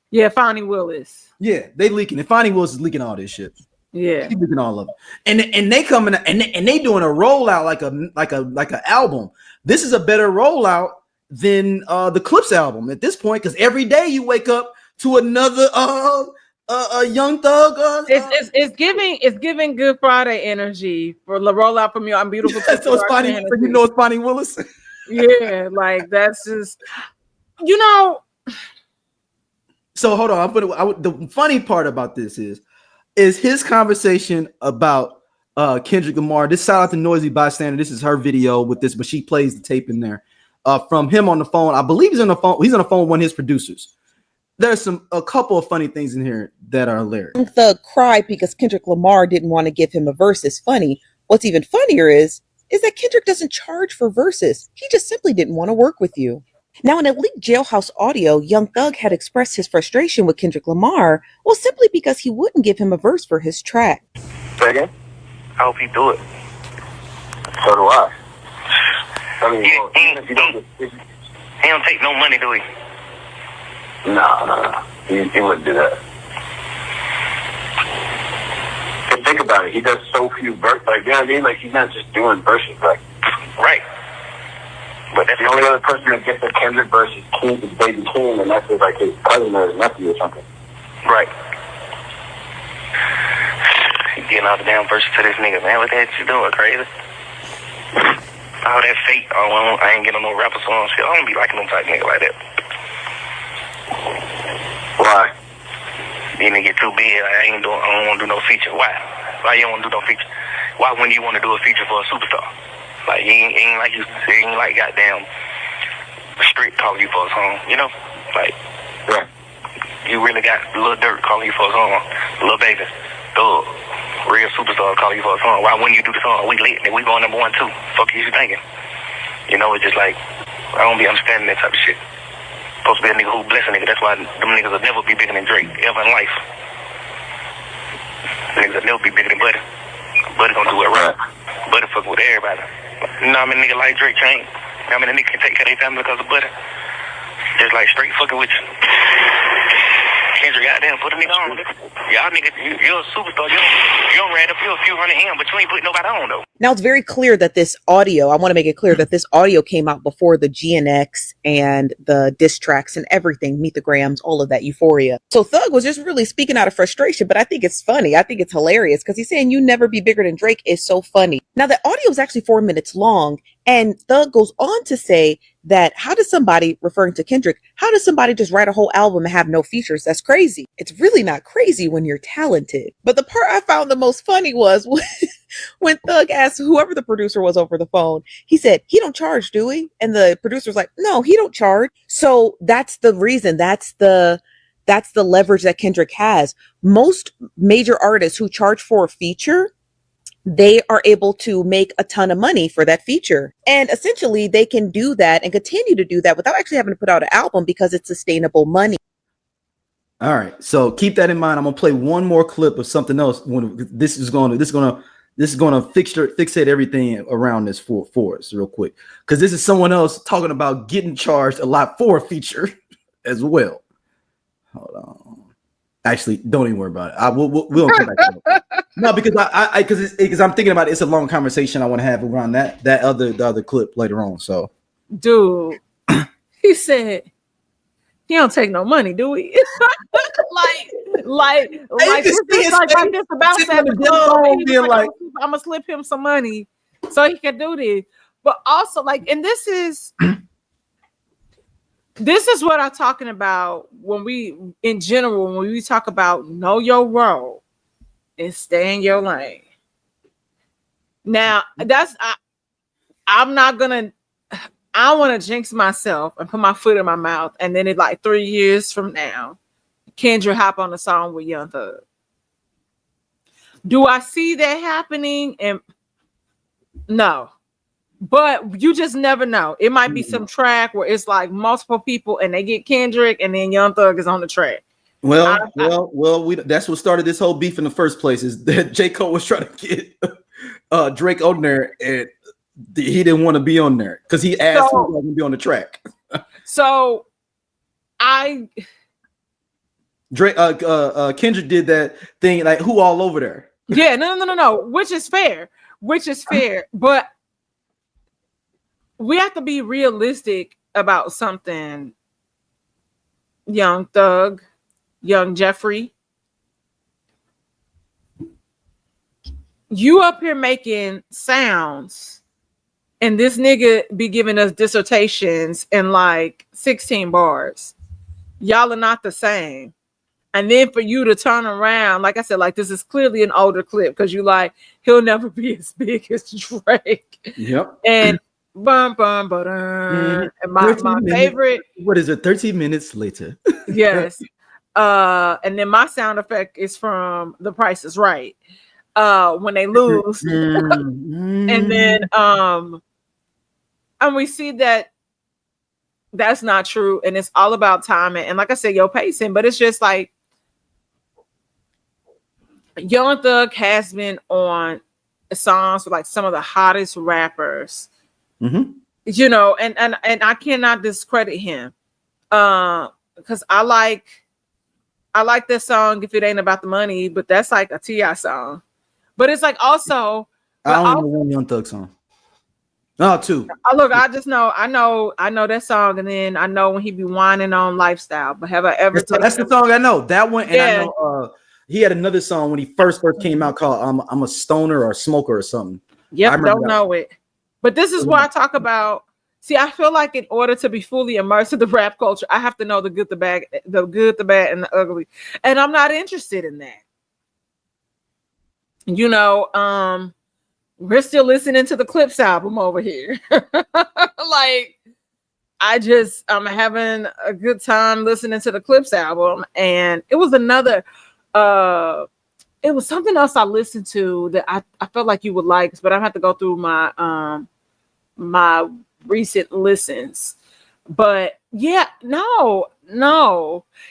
Yeah, Fonnie Willis. Yeah, they leaking it. Fonnie Willis is leaking all this shit. Yeah, he's leaking all of it. And they coming and they doing a rollout like a album. This is a better rollout than the Clips album at this point, because every day you wake up to another Young Thug. It's giving Good Friday energy for the rollout from I'm Beautiful. Yeah, so it's funny, so you know it's Bonnie Willis. Yeah, like that's just So hold on, the funny part about this is is his conversation about Kendrick Lamar. This shout out to Noisy Bystander. This is her video with this, but she plays the tape in there from him on the phone. I believe he's on the phone. He's on the phone with one of his producers. There's a couple of funny things in here that are hilarious. Thug cried because Kendrick Lamar didn't want to give him a verse is funny. What's even funnier is that Kendrick doesn't charge for verses. He just simply didn't want to work with you. Now, in a leaked Jailhouse audio, Young Thug had expressed his frustration with Kendrick Lamar, well, simply because he wouldn't give him a verse for his track. Second, I hope he do it. So do I. I mean, he don't take no money, do he? No. He wouldn't do that. But think about it. He does so few verses. Like, you know what I mean? Like, he's not just doing verses. Like, right. But that's the only other person that gets a Kendrick verse is Baby King, and that's like his cousin or his nephew or something. Right. He getting all the damn verses to this nigga, man. What the heck you doing? Crazy? All that fake. I ain't getting no rapper songs. I don't be liking them type nigga like that. Why? You nigga get too big. I don't want to do no feature. Why? Why you don't want to do no feature? Why wouldn't you want to do a feature for a superstar? Like, he ain't like goddamn Street calling you for a song, you know? Like, yeah. You really got Lil Durk calling you for a song, Lil Baby, Thug, real superstar calling you for a song. Why wouldn't you do the song? We lit, and we going number 1 too. Fuck you thinking? You know, it's just like, I don't be understanding that type of shit. Supposed to be a nigga who bless a nigga. That's why them niggas will never be bigger than Drake, ever in life. Niggas will never be bigger than Buddy. Buddy gonna do it right. Buddy fuck with everybody. You know how many niggas like Drake ain't? How many niggas can take care of their family because of Buddy? Just like straight fucking with you. Kendrick goddamn put a nigga on. Y'all niggas, you're a superstar. You don't ride up here a few hundred him, but you ain't putting nobody on though. Now, it's very clear that this audio, I want to make it clear that this audio came out before the GNX and the diss tracks and everything, Meet the Grams, all of that euphoria. So Thug was just really speaking out of frustration, but I think it's funny. I think it's hilarious because he's saying you never be bigger than Drake is so funny. Now, the audio is actually 4 minutes long, and Thug goes on to say that how does somebody, referring to Kendrick, how does somebody just write a whole album and have no features? That's crazy. It's really not crazy when you're talented. But the part I found the most funny was when Thug asked whoever the producer was over the phone, he said, he don't charge, do we? And the producer's like, no, he don't charge. So that's the reason. That's the leverage that Kendrick has. Most major artists who charge for a feature, they are able to make a ton of money for that feature. And essentially they can do that and continue to do that without actually having to put out an album because it's sustainable money. All right. So keep that in mind. I'm going to play one more clip of something else. This is going to fixate everything around this for us real quick. Because this is someone else talking about getting charged a lot for a feature as well. Hold on. Actually, don't even worry about it. We'll come back to it. No, because because I'm thinking about it. It's a long conversation I want to have around the other clip later on. So, dude, he said he don't take no money, do we? like this about being like, I'm gonna slip him some money so he can do this. But also, like, and this is what I'm talking about when we talk about know your role and stay in your lane. Now, I'm not gonna. I want to jinx myself and put my foot in my mouth, and then like 3 years from now, Kendrick hop on a song with Young Thug. Do I see that happening? And no, but you just never know. It might be some track where it's like multiple people, and they get Kendrick, and then Young Thug is on the track. Well, that's what started this whole beef in the first place. Is that J. Cole was trying to get Drake on there, and he didn't want to be on there because he asked him to be on the track. So Kendrick did that thing like who all over there. Yeah, no. Which is fair. But we have to be realistic about something. Young Thug, Young Jeffrey, you up here making sounds. And this nigga be giving us dissertations in like 16 bars. Y'all are not the same. And then for you to turn around, like I said, like this is clearly an older clip because you like he'll never be as big as Drake. Yep. And bum bum ba and my favorite. What is it? 13 minutes later. Yes. And then my sound effect is from The Price is Right. When they lose. And then and we see that that's not true, and it's all about timing. And like I said, your pacing, but it's just like Young Thug has been on songs with like some of the hottest rappers, you know, and I cannot discredit him because I like this song If It Ain't About the Money, but that's like a T.I. song. But it's like also I only know one Young Thug song. No, two. Look, I just know I know that song, and then I know when he be whining on Lifestyle. But have I ever? That's the song I know. That one, and I know he had another song when he first came out called I'm a stoner or a smoker or something. Yep, don't know it. But this is where I talk about. See, I feel like in order to be fully immersed in the rap culture, I have to know the good, the bad, and the ugly. And I'm not interested in that. You know, we're still listening to the Clips album over here. Like, I'm having a good time listening to the Clips album. And it was another, it was something else I listened to that I felt like you would like, but I have to go through my, my recent listens. But yeah, no.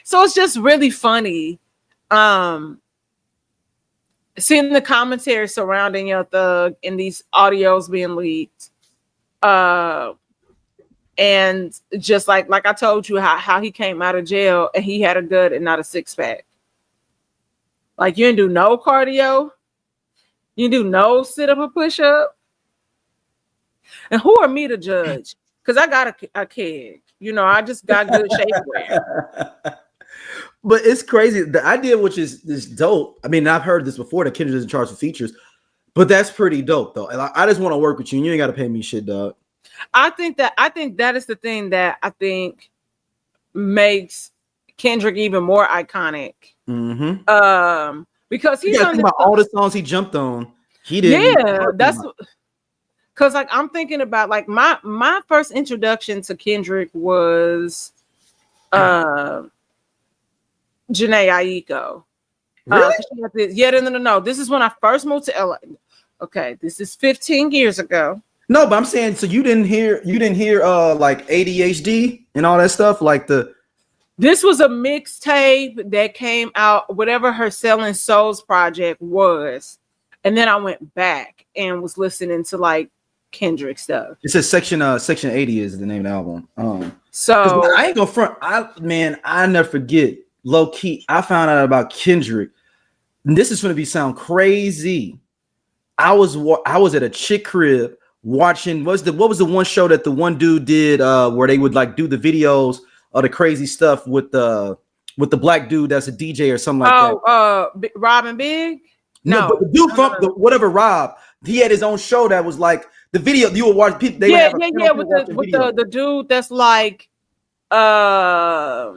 So it's just really funny. Seeing the commentary surrounding Young Thug and these audios being leaked. And just like I told you how he came out of jail and he had a gut and not a six-pack. Like, you didn't do no cardio. You didn't do no sit-up or push-up. And who are me to judge? Because I got a keg. You know, I just got good shapewear. But it's crazy. The idea, which is dope. I mean, I've heard this before, that Kendrick doesn't charge for features. But that's pretty dope, though. And I just want to work with you. And you ain't got to pay me shit, dog. I think that is the thing that I think makes Kendrick even more iconic. Because he's on about all the songs he jumped on. He didn't. Yeah, that's because like I'm thinking about like my first introduction to Kendrick was Janae Aiko. Really? No. This is when I first moved to LA. Okay, this is 15 years ago. No, but I'm saying, so you didn't hear like ADHD and all that stuff, like This was a mixtape that came out, whatever her Selling Souls project was, and then I went back and was listening to like Kendrick stuff. It says Section 80 is the name of the album. So I ain't gonna front. I never forget. Low key, I found out about Kendrick. And this is gonna sound crazy. I was at a chick crib watching. What was the one show that the one dude did where they would like do the videos of the crazy stuff with the black dude that's a DJ or something like that. Rob and Big. No, but the dude from whatever Rob, he had his own show that was like the video you would watch. People, with the dude that's like, I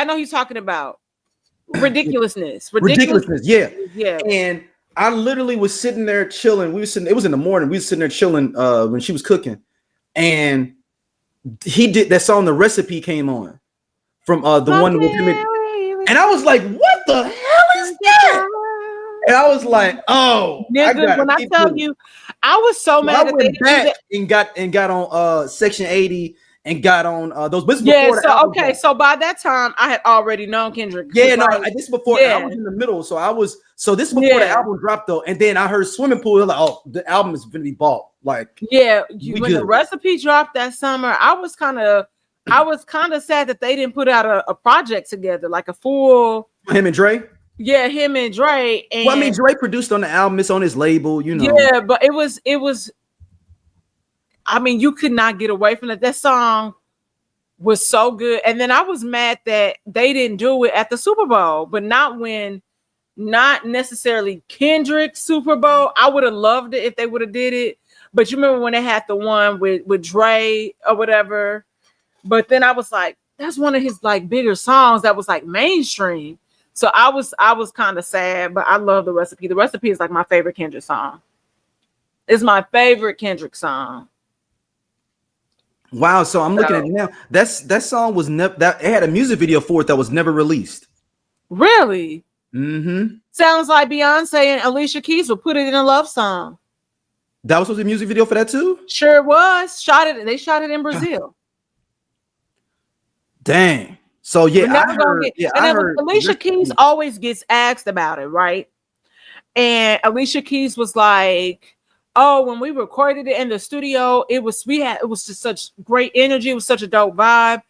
know he's talking about ridiculousness, yeah. And I literally was sitting there chilling. It was in the morning. We were sitting there chilling when she was cooking, and he did that song. The Recipe came on from the one with him, and I was like, "What the hell is that?" And I was like, "Oh, nigga!" I tell you, I was so mad. I went back and got on Section 80 and got on those. So by that time, I had already known Kendrick. Yeah, this is before I was in the middle. So this is before the album dropped though, and then I heard Swimming Pool. Like, oh, the album is gonna be bought. Like, when the Recipe dropped that summer, I was kind of sad that they didn't put out a project together, like a full him and Dre. Yeah, him and Dre. And well, I mean, Dre produced on the album. It's on his label, you know. Yeah, but it was. I mean, you could not get away from it. That song was so good. And then I was mad that they didn't do it at the Super Bowl, but not necessarily Kendrick's Super Bowl. I would have loved it if they would have did it. But you remember when they had the one with Dre or whatever. But then I was like, that's one of his like bigger songs that was like mainstream. So I was kind of sad, but I love The Recipe. The Recipe is like my favorite Kendrick song. It's my favorite Kendrick song. Wow, so I'm looking at it now. That song was never that it had a music video for it that was never released. Really? Mm-hmm. Sounds like Beyonce and Alicia Keys would put it in a love song. That was supposed to be a music video for that too? Sure was. They shot it in Brazil. Dang. So yeah, I heard Alicia Keys always gets asked about it, right? And Alicia Keys was like, "Oh, when we recorded it in the studio, it was just such great energy. It was such a dope vibe.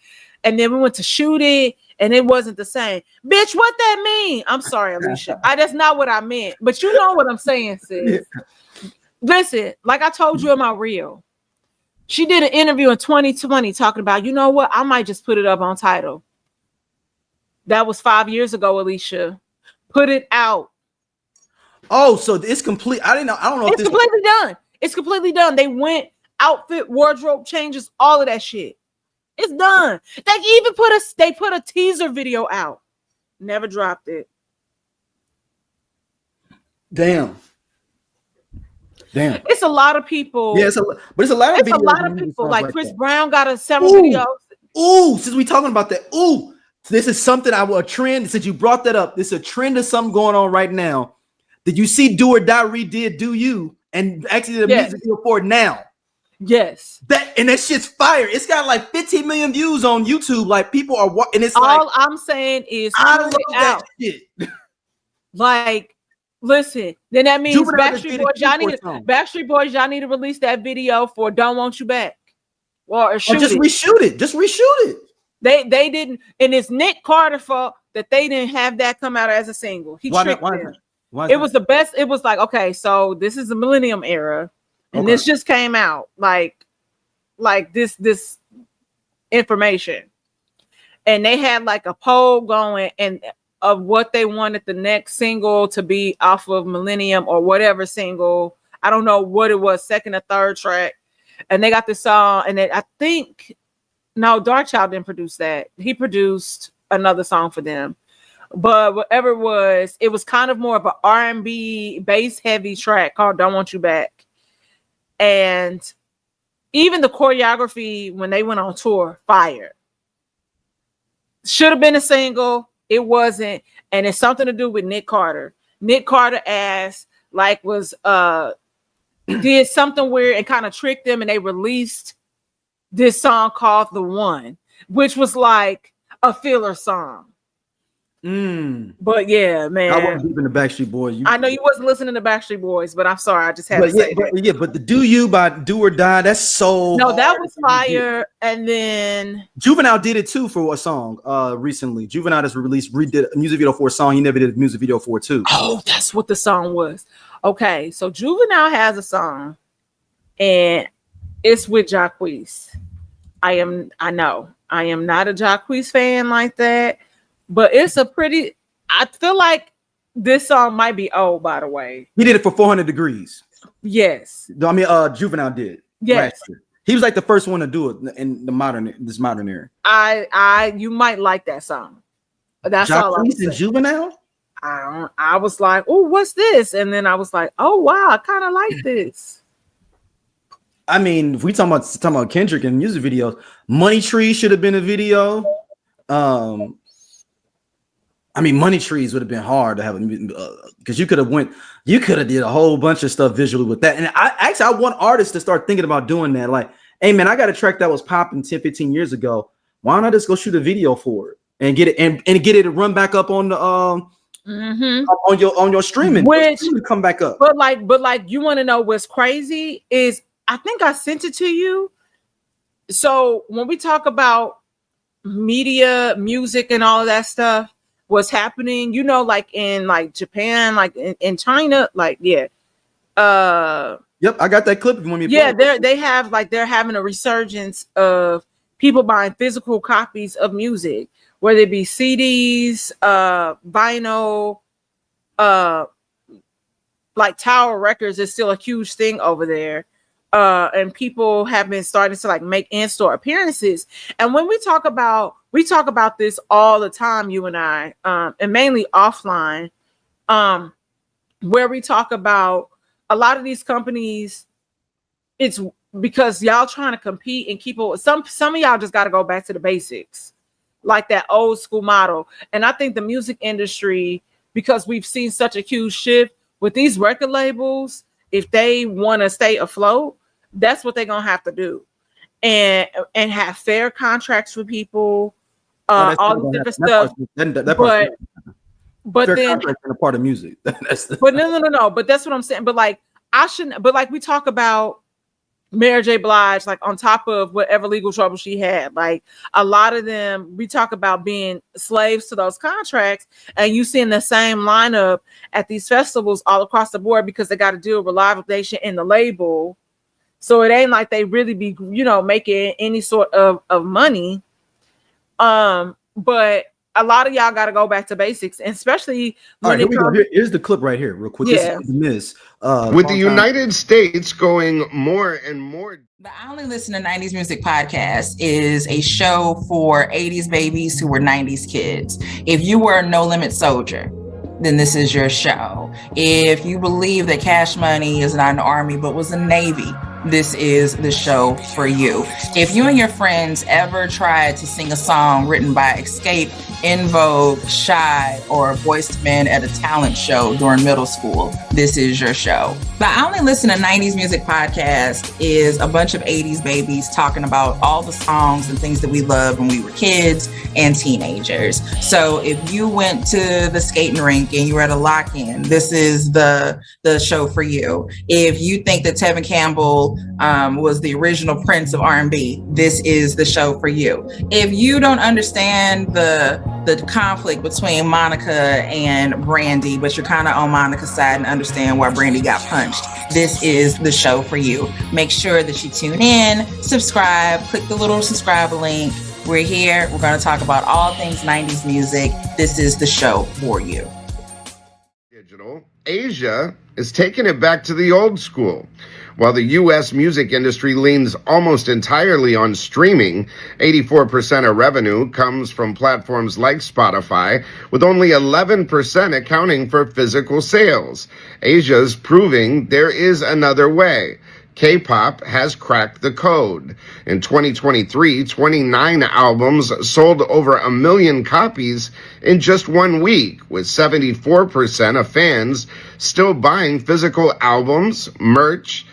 And then we went to shoot it, and it wasn't the same. Bitch, what that mean? I'm sorry, Alicia. That's not what I meant. But you know what I'm saying, sis. Yeah. Listen, like I told you in my reel, she did an interview in 2020 talking about, you know what? I might just put it up on Tidal. That was 5 years ago, Alicia. Put it out. Oh, so it's complete. I don't know. It's completely done. It's completely done. They went outfit, wardrobe changes, all of that shit. It's done. They put a teaser video out. Never dropped it. Damn. It's a lot of people. Yeah, it's a lot of videos. A lot of people. Like Chris Brown got several videos. Ooh, since we talking about that. Ooh, this is something a trend. Since you brought that up, this is a trend of something going on right now. Did you see Do or Die redid Do You and actually the music video for it now? Yes. That shit's fire. It's got like 15 million views on YouTube. Like people are watching. It's all I'm saying is I love that shit. Like, listen, then that means Backstreet Boys, y'all need to release that video for Don't Want You Back. Or reshoot it. Just reshoot it. They didn't, and it's Nick Carter's fault that they didn't have that come out as a single. He tricked them. It was the best. It was like, okay, so this is the millennium era, and this just came out like this information, and they had like a poll going and of what they wanted the next single to be off of Millennium or whatever single. I don't know what it was, second or third track, and they got this song, and I think Darkchild didn't produce that. He produced another song for them. But whatever it was kind of more of an R&B bass heavy track called Don't Want You Back. And even the choreography when they went on tour, fire. Should have been a single. It wasn't. And it's something to do with Nick Carter. Nick Carter did something weird and kind of tricked them, and they released this song called The One, which was like a filler song. But yeah, man, I wasn't deep in the Backstreet Boys. I know you wasn't listening to Backstreet Boys, but I'm sorry, I just had to say that. But the Do You by Do or Die, that's so that was fire. And then Juvenile did it too for a song recently. Juvenile has redid a music video for a song he never did a music video for too. Oh, that's what the song was. Okay, so Juvenile has a song, and it's with Jacquees. I am not a Jacquees fan like that. But it's I feel like this song might be old, by the way. He did it for 400 Degrees. Yes. I mean, Juvenile did. Yes. He was like the first one to do it in this modern era. You might like that song. That's all I'm saying. Juvenile? I was like, oh, what's this? And then I was like, oh, wow, I kind of like this. I mean, if we talking about Kendrick and music videos, Money Tree should have been a video. I mean, Money Trees would have been hard to have because you could have did a whole bunch of stuff visually with that. And I want artists to start thinking about doing that. Like, hey man, I got a track that was popping 10, 15 years ago. Why not just go shoot a video for it and get it and get it to run back up on the on your streaming, which come back up. But like you want to know what's crazy is I think I sent it to you. So when we talk about media, music, and all of that stuff, what's happening, like in like Japan, like in China, like yep, I got that clip. They're having a resurgence of people buying physical copies of music, whether it be CDs, vinyl, like Tower Records is still a huge thing over there. and people have been starting to like make in-store appearances. And when we talk about this all the time, you and I, and mainly offline, where we talk about a lot of these companies, it's because y'all trying to compete and keep it. Some of y'all just got to go back to the basics, like that old school model. And I think the music industry, because we've seen such a huge shift with these record labels, if they want to stay afloat, that's what they're gonna have to do, and have fair contracts with people, all the different stuff. But fair then contracts are a part of music. But no. But that's what I'm saying. But like I shouldn't. But like we talk about Mary J. Blige, like on top of whatever legal trouble she had, like a lot of them, we talk about being slaves to those contracts, and you seeing the same lineup at these festivals all across the board because they got to deal with Live Nation and the label. So it ain't like they really be, making any sort of money. But a lot of y'all got to go back to basics, and especially all right, here we go. Here's the clip right here, real quick. Yeah. This is with the United States going more and more. The I Only Listen to 90s Music podcast is a show for 80s babies who were 90s kids. If you were a No Limit soldier, then this is your show. If you believe that Cash Money is not an army but was a Navy, this is the show for you. If you and your friends ever tried to sing a song written by Escape, In Vogue, Shy, or Boyz II Men at a talent show during middle school, this is your show. The I Only Listen to 90s Music podcast is a bunch of 80s babies talking about all the songs and things that we loved when we were kids and teenagers. So if you went to the skating rink and you were at a lock-in, this is the show for you. If you think that Tevin Campbell was the original Prince of R&B, this is the show for you. If you don't understand the conflict between Monica and Brandy, but you're kind of on Monica's side and understand why Brandy got punched, this is the show for you. Make sure that you tune in, subscribe, click the little subscribe link. We're here. We're going to talk about all things 90s music. This is the show for you. Digital. Asia is taking it back to the old school. While the U.S. music industry leans almost entirely on streaming, 84% of revenue comes from platforms like Spotify, with only 11% accounting for physical sales. Asia's proving there is another way. K-pop has cracked the code. In 2023, 29 albums sold over 1 million copies in just 1 week, with 74% of fans still buying physical albums, merch,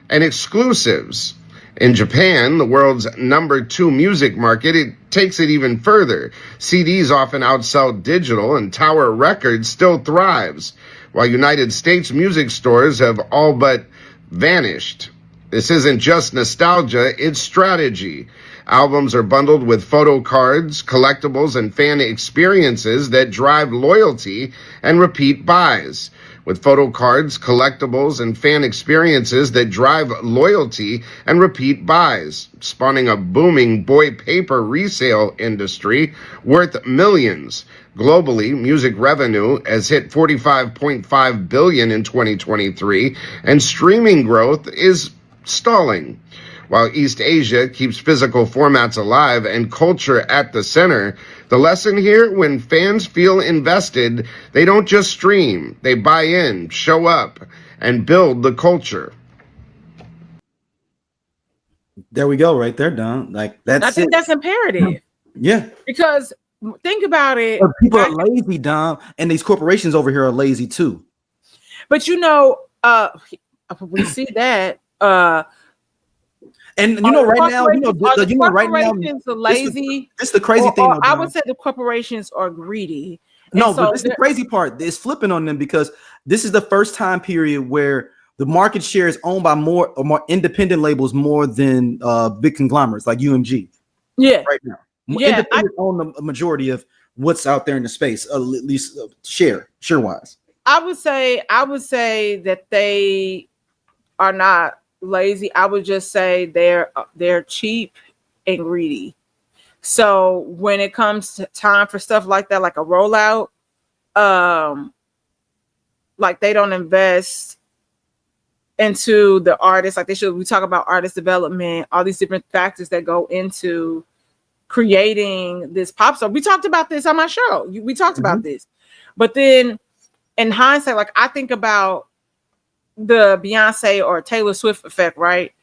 and exclusives. In Japan, the world's #2 music market, it takes it even further. CDs often outsell digital, and Tower Records still thrives, while United States music stores have all but vanished. This isn't just nostalgia, it's strategy. Albums are bundled with photo cards, collectibles, and fan experiences that drive loyalty and repeat buys. With photo cards, collectibles, and fan experiences that drive loyalty and repeat buys, spawning a booming boy paper resale industry worth millions. Globally, music revenue has hit $45.5 billion in 2023, and streaming growth is stalling. While East Asia keeps physical formats alive and culture at the center, the lesson here, when fans feel invested, they don't just stream, they buy in, show up, and build the culture. There we go, right there, Don. Like that's I think that's imperative. Yeah. Because think about it. But people are lazy, Don, and these corporations over here are lazy too. But we see that. And right now, corporations are lazy. This is the crazy thing. Though, I would say the corporations are greedy. No, but this is the crazy part. It's flipping on them because this is the first time period where the market share is owned by more independent labels more than big conglomerates like UMG. Yeah, right now. Yeah, independent own the majority of what's out there in the space, at least share wise. I would say that they are not lazy. I would just say they're cheap and greedy. So when it comes to time for stuff like that, like a rollout, like they don't invest into the artist like they should. We talk about artist development, all these different factors that go into creating this pop star. We talked about this on my show. We talked about this. But then in hindsight, like I think about the Beyonce or Taylor Swift effect, right?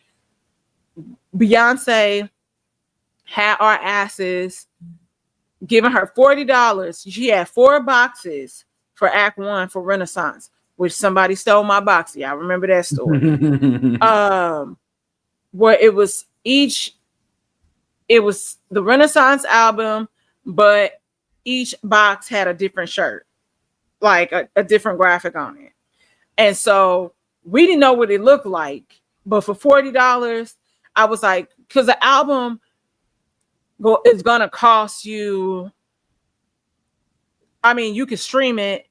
Beyonce had our asses giving her $40. She had 4 boxes for Act 1 for Renaissance, which somebody stole my box. Yeah, I remember that story. Where it was the Renaissance album, but each box had a different shirt, like a different graphic on it. And so we didn't know what it looked like, but for $40, I was like, because the album is gonna cost you. I mean, you can stream it,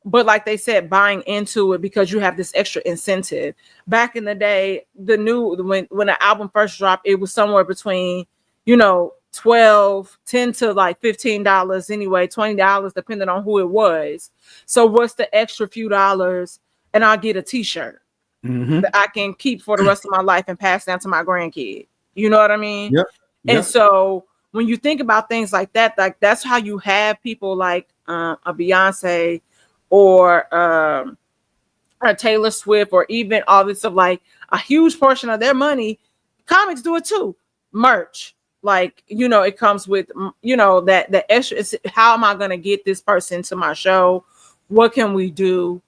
but like they said, buying into it because you have this extra incentive. Back in the day, when the album first dropped, it was somewhere between, $10 to like $15 anyway, $20 depending on who it was. So what's the extra few dollars? And I'll get a t-shirt that I can keep for the rest of my life and pass down to my grandkid. You know what I mean? Yep. And so when you think about things like that, like that's how you have people like a Beyonce or a Taylor Swift, or even all this of like a huge portion of their money. Comics do it too. Merch. Like, it comes with, that the extra. How am I going to get this person to my show? What can we do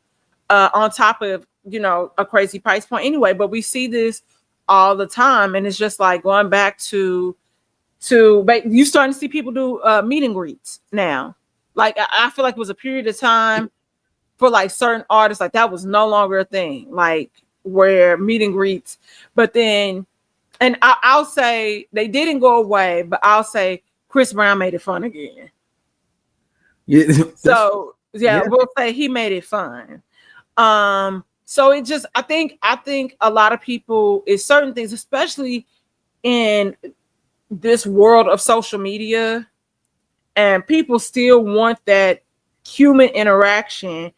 on top of, a crazy price point anyway? But we see this all the time. And it's just like going back to you starting to see people do meet and greets now. Like, I feel like it was a period of time for like certain artists, like that was no longer a thing, like where meet and greets. But then, and I'll say they didn't go away, but I'll say Chris Brown made it fun again. Yeah. So we'll say he made it fun. So it just, I think a lot of people is certain things, especially in this world of social media, and people still want that human interaction.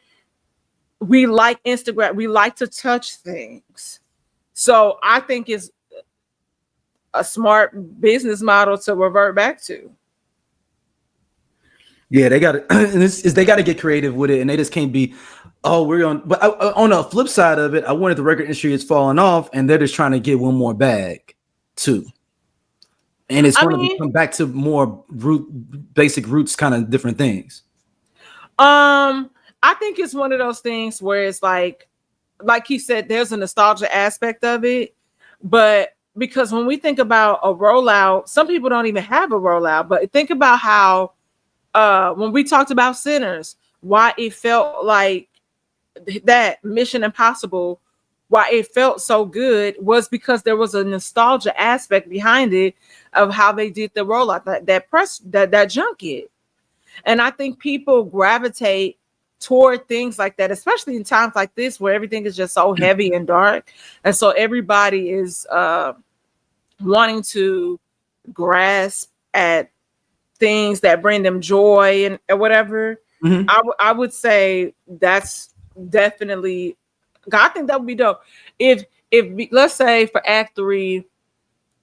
We like Instagram. We like to touch things. So I think it's a smart business model to revert back to. Yeah, they got to. They got to get creative with it, and they just can't be. Oh, we're on. But on the flip side of it, I wanted the record industry is falling off, and they're just trying to get one more bag, too. And it's going to come back to more basic roots, kind of different things. I think it's one of those things where it's like he said, there's a nostalgia aspect of it, but because when we think about a rollout, some people don't even have a rollout. But think about how when we talked about Sinners, why it felt like that Mission Impossible, why it felt so good was because there was a nostalgia aspect behind it of how they did the rollout, that junket. And I think people gravitate toward things like that, especially in times like this where everything is just so heavy and dark. And so everybody is wanting to grasp at things that bring them joy and whatever. I would say that's definitely, I think that would be dope. If let's say for Act 3,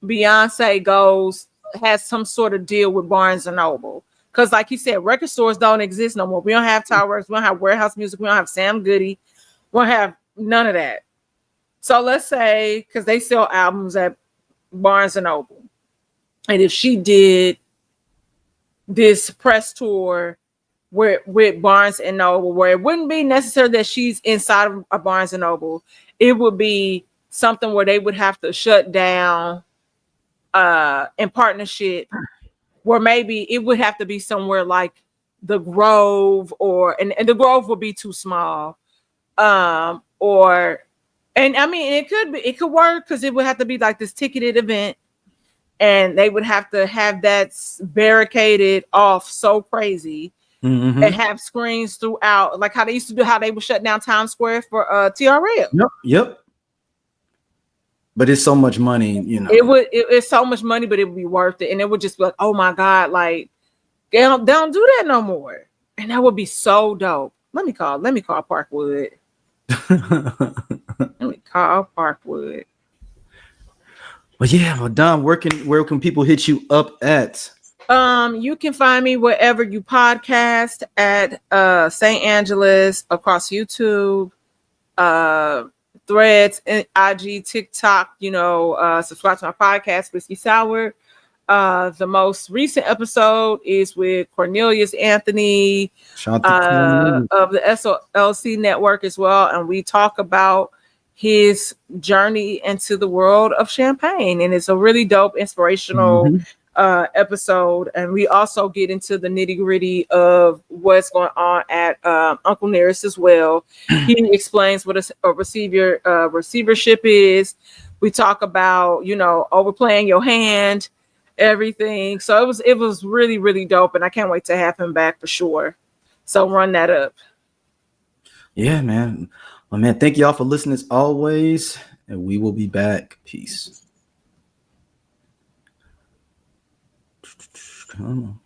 Beyonce has some sort of deal with Barnes and Noble. Because like you said, record stores don't exist no more. We don't have Towerworks. We don't have Warehouse Music. We don't have Sam Goody. We don't have none of that. So let's say, because they sell albums at Barnes and Noble. And if she did this press tour with Barnes and Noble, where it wouldn't be necessary that she's inside of a Barnes and Noble, it would be something where they would have to shut down in partnership, where maybe it would have to be somewhere like the Grove, and the Grove would be too small. And I mean, it could work because it would have to be like this ticketed event, and they would have to have that barricaded off so crazy and have screens throughout, like how they used to do, how they would shut down Times Square for TRL. Yep. But it's so much money, It's so much money, but it would be worth it, and it would just be like, oh my god, like they don't do that no more, and that would be so dope. Let me call Parkwood. Let me called Parkwood. Well, yeah, well, Dom, where can people hit you up at? You can find me wherever you podcast at St. Angela's, across YouTube, Threads, IG, TikTok. Subscribe to my podcast, Whiskey Sour. The most recent episode is with Cornelius Anthony of the SOLC Network as well, and we talk about his journey into the world of champagne, and it's a really dope, inspirational episode. And we also get into the nitty-gritty of what's going on at Uncle Nearest as well. He explains what a receivership is. We talk about overplaying your hand, everything. So it was really, really dope, and I can't wait to have him back for sure. So run that up. Yeah, man. Well, man, thank y'all for listening as always, and we will be back. Peace. Come on.